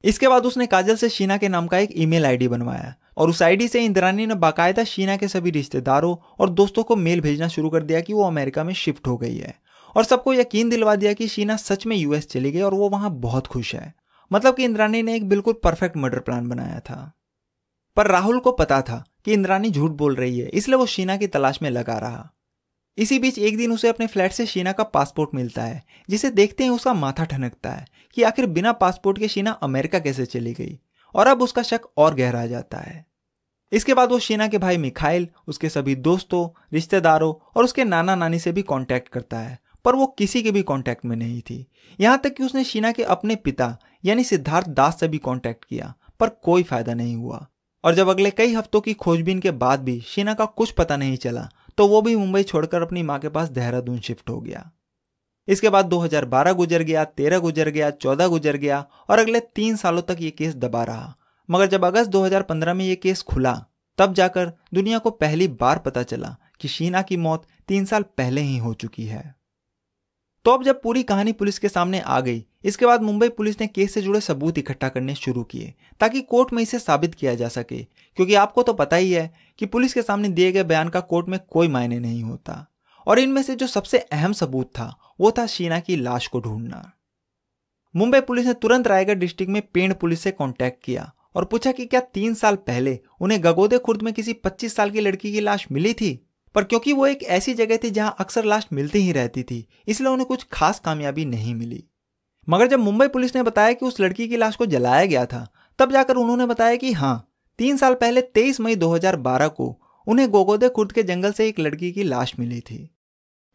इसके बाद उसने काजल से शीना के नाम का एक ईमेल आईडी बनवाया और उस आईडी से इंद्रानी ने बाकायदा शीना के सभी रिश्तेदारों और दोस्तों को मेल भेजना शुरू कर दिया कि वो अमेरिका में शिफ्ट हो गई है, और सबको यकीन दिलवा दिया कि शीना सच में यूएस चली गई और वो वहां बहुत खुश है। मतलब कि इंद्रानी ने एक बिल्कुल परफेक्ट मर्डर प्लान बनाया था। पर राहुल को पता था कि इंद्रानी झूठ बोल रही है, इसलिए वो शीना की तलाश में लगा रहा। इसी बीच एक दिन उसे अपने फ्लैट से शीना का पासपोर्ट मिलता है, जिसे देखते ही उसका माथा ठनकता है कि आखिर बिना पासपोर्ट के शीना अमेरिका कैसे चली गई, और अब उसका शक और गहरा जाता है। इसके बाद वो शीना के भाई मिखाइल, उसके सभी दोस्तों, रिश्तेदारों और उसके नाना नानी से भी कांटेक्ट करता है, पर वो किसी के भी कांटेक्ट में नहीं थी। यहां तक कि उसने शीना के अपने पिता यानी सिद्धार्थ दास से भी कांटेक्ट किया, पर कोई फायदा नहीं हुआ। और जब अगले कई हफ्तों की खोजबीन के बाद भी शीना का कुछ पता नहीं चला तो वो भी मुंबई छोड़कर अपनी मां के पास देहरादून शिफ्ट हो गया। इसके बाद 2012 गुजर गया, 13 गुजर गया, 14 गुजर गया और अगले 3 सालों तक ये केस दबा रहा। मगर जब अगस्त 2015 में ये केस खुला तब जाकर दुनिया को पहली बार पता चला कि शीना की मौत 3 साल पहले ही हो चुकी है। तो अब जब पूरी कहानी पुलिस के सामने आ गई, इसके बाद मुंबई पुलिस ने केस से जुड़े सबूत इकट्ठा करने शुरू किए ताकि कोर्ट में इसे साबित किया जा सके, क्योंकि आपको तो पता ही है कि पुलिस के सामने दिए गए बयान का कोर्ट में कोई मायने नहीं होता। और इनमें से जो सबसे अहम सबूत था वो था शीना की लाश को ढूंढना। मुंबई पुलिस ने तुरंत रायगढ़ डिस्ट्रिक्ट में पेंड पुलिस से कांटेक्ट किया और पूछा कि क्या 3 साल पहले उन्हें गगोदे खुर्द में किसी 25 साल की लड़की की लाश मिली थी। पर क्योंकि वो एक ऐसी जगह थी जहां अक्सर लाश मिलती ही रहती थी, इसलिए उन्हें कुछ खास कामयाबी नहीं मिली। मगर जब मुंबई पुलिस ने बताया कि उस लड़की की लाश को जलाया गया था, तब जाकर उन्होंने बताया कि हाँ, 3 साल पहले 23 मई 2012 को उन्हें गोगोदे खुर्द के जंगल से एक लड़की की लाश मिली थी।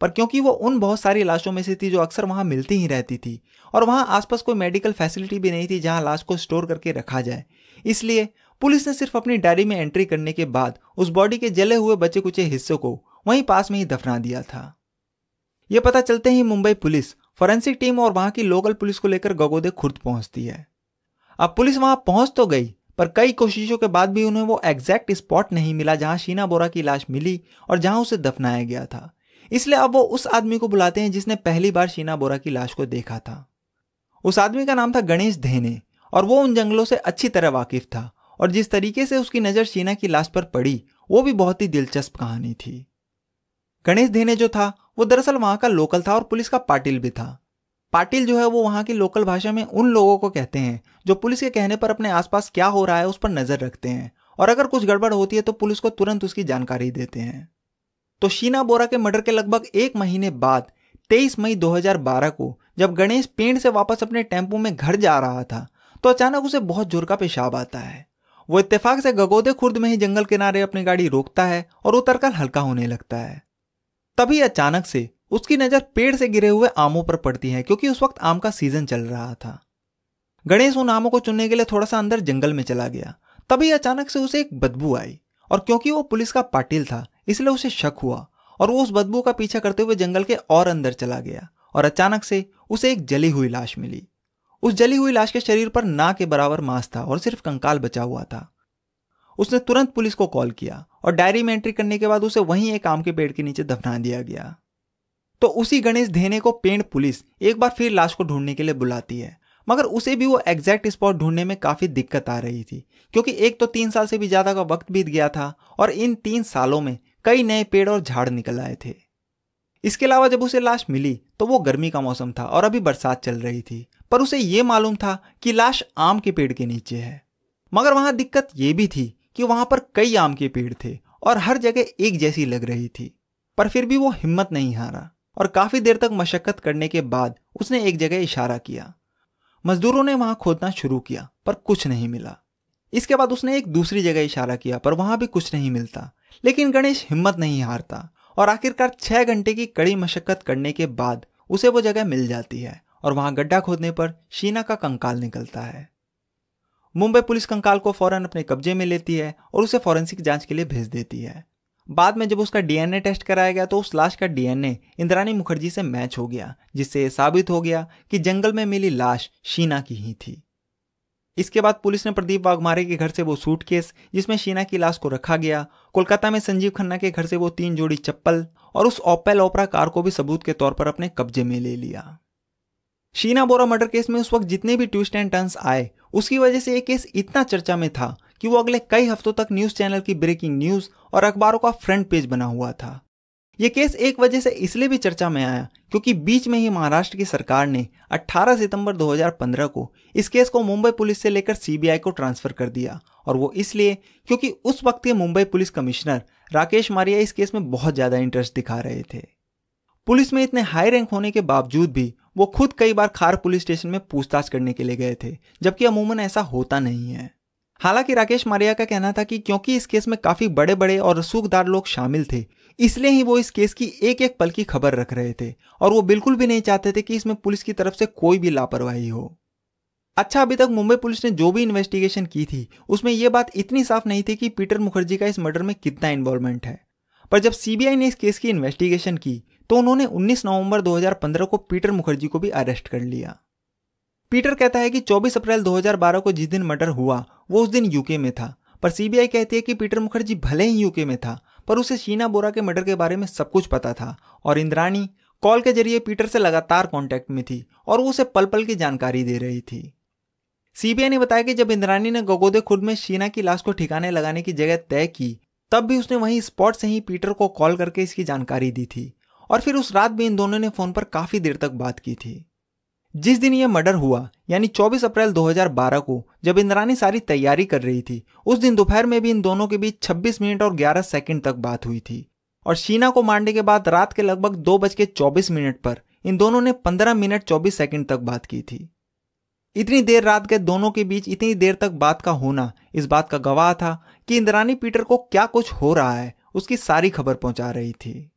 पर क्योंकि वो उन बहुत सारी लाशों में से थी जो अक्सर वहां मिलती ही रहती थी और वहां आसपास कोई मेडिकल फैसिलिटी भी नहीं थी जहां लाश को स्टोर करके रखा जाए, इसलिए पुलिस ने सिर्फ अपनी डायरी में एंट्री करने के बाद उस बॉडी के जले हुए बचे कुचे हिस्सों को वहीं पास में ही दफना दिया था। यह पता चलते ही मुंबई पुलिस, फॉरेंसिक टीम और वहां की लोकल पुलिस को लेकर गगोदे खुर्द पहुंचती है। अब पुलिस वहां पहुंच तो गई, पर कई कोशिशों के बाद भी उन्हें वो एग्जैक्ट स्पॉट नहीं मिला जहां शीना बोरा की लाश मिली और जहां उसे दफनाया गया था। इसलिए अब वो उस आदमी को बुलाते हैं जिसने पहली बार शीना बोरा की लाश को देखा था। उस आदमी का नाम था गणेश धेने और वो उन जंगलों से अच्छी तरह वाकिफ था और जिस तरीके से उसकी नज़र शीना की लाश पर पड़ी वो भी बहुत ही दिलचस्प कहानी थी। गणेश धेने जो था वो दरअसल वहां का लोकल था और पुलिस का पाटिल भी था। पाटिल जो है वो वहां की लोकल भाषा में उन लोगों को कहते हैं जो पुलिस के कहने पर अपने आसपास क्या हो रहा है उस पर नजर रखते हैं और अगर कुछ गड़बड़ होती है तो पुलिस को तुरंत उसकी जानकारी देते हैं। तो शीना बोरा के मर्डर के लगभग 1 महीने बाद 23 मई 2012 को जब गणेश पेड़ से वापस अपने टेम्पो में घर जा रहा था तो अचानक उसे बहुत जोर का पेशाब आता है। वो इत्तेफाक से गगोदे खुर्द में ही जंगल किनारे अपनी गाड़ी रोकता है और उतरकर हल्का होने लगता है। तभी अचानक से उसकी नजर पेड़ से गिरे हुए आमों पर पड़ती है क्योंकि उस वक्त आम का सीजन चल रहा था। गणेश उन आमों को चुनने के लिए थोड़ा सा अंदर जंगल में चला गया। तभी अचानक से उसे एक बदबू आई और क्योंकि वो पुलिस का पाटिल था इसलिए उसे शक हुआ और वो उस बदबू का पीछा करते हुए जंगल के और अंदर चला गया और अचानक से उसे एक जली हुई लाश मिली। उस जली हुई लाश के शरीर पर ना के बराबर मांस था और सिर्फ कंकाल बचा हुआ था। उसने तुरंत पुलिस को कॉल किया और डायरी में एंट्री करने के बाद उसे वहीं एक आम के पेड़ के नीचे दफना दिया गया। तो उसी गणेश धेने को पेड़ पुलिस एक बार फिर लाश को ढूंढने के लिए बुलाती है, मगर उसे भी वो एग्जैक्ट स्पॉट ढूंढने में काफी दिक्कत आ रही थी क्योंकि एक तो 3 साल से भी ज्यादा का वक्त बीत गया था और इन 3 सालों में कई नए पेड़ और झाड़ निकल आए थे। इसके अलावा जब उसे लाश मिली तो वो गर्मी का मौसम था और अभी बरसात चल रही थी, पर उसे ये मालूम था कि लाश आम के पेड़ के नीचे है। मगर वहां दिक्कत ये भी थी कि वहां पर कई आम के पेड़ थे और हर जगह एक जैसी लग रही थी, पर फिर भी वो हिम्मत नहीं हारा और काफी देर तक मशक्कत करने के बाद उसने एक जगह इशारा किया। मजदूरों ने वहां खोदना शुरू किया पर कुछ नहीं मिला। इसके बाद उसने एक दूसरी जगह इशारा किया पर वहां भी कुछ नहीं मिलता, लेकिन गणेश हिम्मत नहीं हारता और आखिरकार 6 घंटे की कड़ी मशक्कत करने के बाद उसे वो जगह मिल जाती है और वहां गड्ढा खोदने पर शीना का कंकाल निकलता है। मुंबई पुलिस कंकाल को फौरन अपने कब्जे में लेती है और उसे फॉरेंसिक जांच के लिए भेज देती है। बाद में जब उसका डीएनए टेस्ट कराया गया तो उस लाश का डीएनए इंद्राणी मुखर्जी से मैच हो गया, जिससे यह साबित हो गया कि जंगल में मिली लाश शीना की ही थी। इसके बाद पुलिस ने प्रदीप वाघमारे के घर से वो सूटकेस जिसमें शीना की लाश को रखा गया, कोलकाता में संजीव खन्ना के घर से वो 3 जोड़ी चप्पल और उस ओपेल ओपरा कार को भी सबूत के तौर पर अपने कब्जे में ले लिया। शीना बोरा मर्डर केस में उस वक्त जितने भी ट्विस्ट एंड टर्न्स आए उसकी वजह से ये केस इतना चर्चा में था कि वो अगले कई हफ्तों तक न्यूज चैनल की ब्रेकिंग न्यूज और अखबारों का फ्रंट पेज बना हुआ था। यह केस एक वजह से इसलिए भी चर्चा में आया क्योंकि बीच में ही महाराष्ट्र की सरकार ने 18 सितंबर 2015 को इस केस को मुंबई पुलिस से लेकर सीबीआई को ट्रांसफर कर दिया, और वो इसलिए क्योंकि उस वक्त के मुंबई पुलिस कमिश्नर राकेश मारिया इस केस में बहुत ज्यादा इंटरेस्ट दिखा रहे थे। पुलिस में इतने हाई रैंक होने के बावजूद भी वो खुद कई बार खार पुलिस स्टेशन में पूछताछ करने के लिए गए थे, जबकि अमूमन ऐसा होता नहीं है। हालांकि राकेश मारिया का कहना था कि क्योंकि इस केस में काफी बड़े बड़े और रसूखदार लोग शामिल थे, इसलिए ही वो इस केस की एक एक पल की खबर रख रहे थे और वो बिल्कुल भी नहीं चाहते थे कि इसमें पुलिस की तरफ से कोई भी लापरवाही हो। अच्छा, अभी तक मुंबई पुलिस ने जो भी इन्वेस्टिगेशन की थी उसमें यह बात इतनी साफ नहीं थी कि पीटर मुखर्जी का इस मर्डर में कितना इन्वॉल्वमेंट है, पर जब सीबीआई ने इस केस की इन्वेस्टिगेशन की तो उन्होंने 19 नवंबर 2015 को पीटर मुखर्जी को भी अरेस्ट कर लिया। पीटर कहता है कि 24 अप्रैल 2012 को जिस दिन मर्डर हुआ वो उस दिन यूके में था, पर सीबीआई कहती है कि पीटर मुखर्जी भले ही यूके में था पर उसे शीना बोरा के मर्डर के बारे में सब कुछ पता था और इंद्राणी कॉल के जरिए पीटर से लगातार कांटेक्ट में थी और वो उसे पल पल की जानकारी दे रही थी। सीबीआई ने बताया कि जब इंद्राणी ने गगोदे खुर्द में शीना की लाश को ठिकाने लगाने की जगह तय की तब भी उसने वहीं स्पॉट से ही पीटर को कॉल करके इसकी जानकारी दी थी और फिर उस रात भी इन दोनों ने फोन पर काफी देर तक बात की थी। जिस दिन यह मर्डर हुआ यानी 24 अप्रैल 2012 को जब इंद्राणी सारी तैयारी कर रही थी, उस दिन दोपहर में भी इन दोनों के बीच 26 मिनट और 11 सेकंड तक बात हुई थी और शीना को मारने के बाद रात के लगभग 2:24 पर इन दोनों ने 15 मिनट 24 सेकंड तक बात की थी। इतनी देर रात के दोनों के बीच इतनी देर तक बात का होना इस बात का गवाह था कि इंद्राणी पीटर को क्या कुछ हो रहा है उसकी सारी खबर पहुंचा रही थी।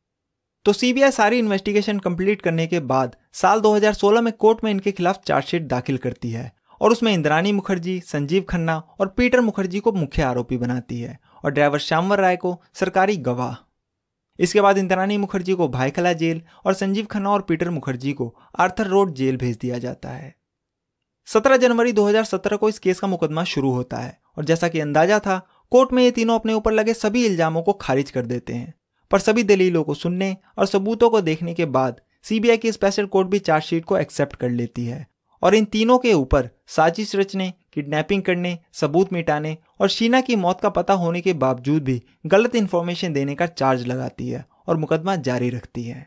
तो सीबीआई सारी इन्वेस्टिगेशन कंप्लीट करने के बाद साल 2016 में कोर्ट में इनके खिलाफ चार्जशीट दाखिल करती है और उसमें इंद्राणी मुखर्जी, संजीव खन्ना और पीटर मुखर्जी को मुख्य आरोपी बनाती है और ड्राइवर श्यामवर राय को सरकारी गवाह। इसके बाद इंद्राणी मुखर्जी को भाईखला जेल और संजीव खन्ना और पीटर मुखर्जी को आर्थर रोड जेल भेज दिया जाता है। 17 जनवरी 2017 को इस केस का मुकदमा शुरू होता है और जैसा कि अंदाजा था, कोर्ट में ये तीनों अपने ऊपर लगे सभी इल्जामों को खारिज कर देते हैं। पर सभी दलीलों को सुनने और सबूतों को देखने के बाद सीबीआई की स्पेशल कोर्ट भी चार्जशीट को एक्सेप्ट कर लेती है और इन तीनों के ऊपर साजिश रचने, किडनैपिंग करने, सबूत मिटाने और शीना की मौत का पता होने के बावजूद भी गलत इंफॉर्मेशन देने का चार्ज लगाती है और मुकदमा जारी रखती है।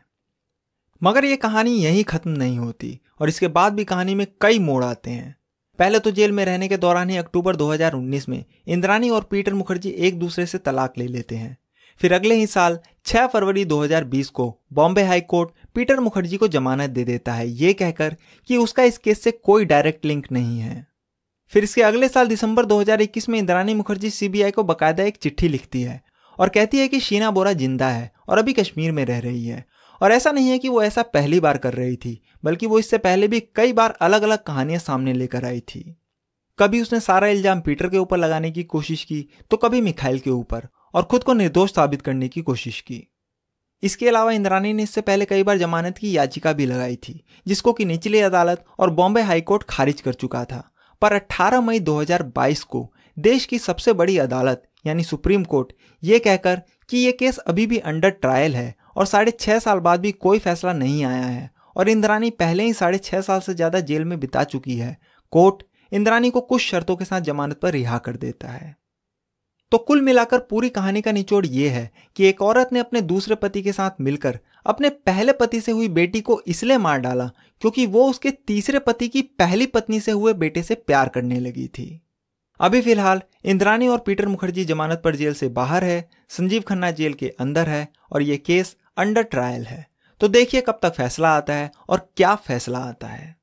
मगर ये कहानी यहीं खत्म नहीं होती और इसके बाद भी कहानी में कई मोड़ आते हैं। पहले तो जेल में रहने के दौरान ही अक्टूबर 2019 में इंद्राणी और पीटर मुखर्जी एक दूसरे से तलाक ले लेते हैं। फिर अगले ही साल 6 फरवरी 2020 को Bombay high court Peter Mukherjee को जमानत दे देता है, ये कहकर कि उसका इस केस से कोई डायरेक्ट लिंक नहीं है। फिर इसके अगले साल दिसंबर 2021 में इंद्राणी मुखर्जी सीबीआई को बाकायदा एक चिट्ठी लिखती है और कहती है कि शीना बोरा जिंदा है और अभी कश्मीर में रह रही है। और ऐसा नहीं है कि वो ऐसा पहली बार कर रही थी, बल्कि वो इससे पहले भी कई बार अलग अलग कहानियां सामने लेकर आई थी। कभी उसने सारा इल्जाम पीटर के ऊपर लगाने की कोशिश की तो कभी मिखाइल के ऊपर, और खुद को निर्दोष साबित करने की कोशिश की। इसके अलावा इंद्राणी ने इससे पहले कई बार जमानत की याचिका भी लगाई थी, जिसको कि निचली अदालत और बॉम्बे हाईकोर्ट खारिज कर चुका था। पर 18 मई 2022 को देश की सबसे बड़ी अदालत यानी सुप्रीम कोर्ट ये कहकर कि ये केस अभी भी अंडर ट्रायल है और 6.5 साल बाद भी कोई फैसला नहीं आया है और इंद्राणी पहले ही 6.5 साल से ज्यादा जेल में बिता चुकी है, कोर्ट इंद्राणी को कुछ शर्तों के साथ जमानत पर रिहा कर देता है। तो कुल मिलाकर पूरी कहानी का निचोड़ ये है कि एक औरत ने अपने दूसरे पति के साथ मिलकर अपने पहले पति से हुई बेटी को इसलिए मार डाला क्योंकि वो उसके तीसरे पति की पहली पत्नी से हुए बेटे से प्यार करने लगी थी। अभी फिलहाल इंद्राणी और पीटर मुखर्जी जमानत पर जेल से बाहर है, संजीव खन्ना जेल के अंदर है और ये केस अंडर ट्रायल है। तो देखिए कब तक फैसला आता है और क्या फैसला आता है।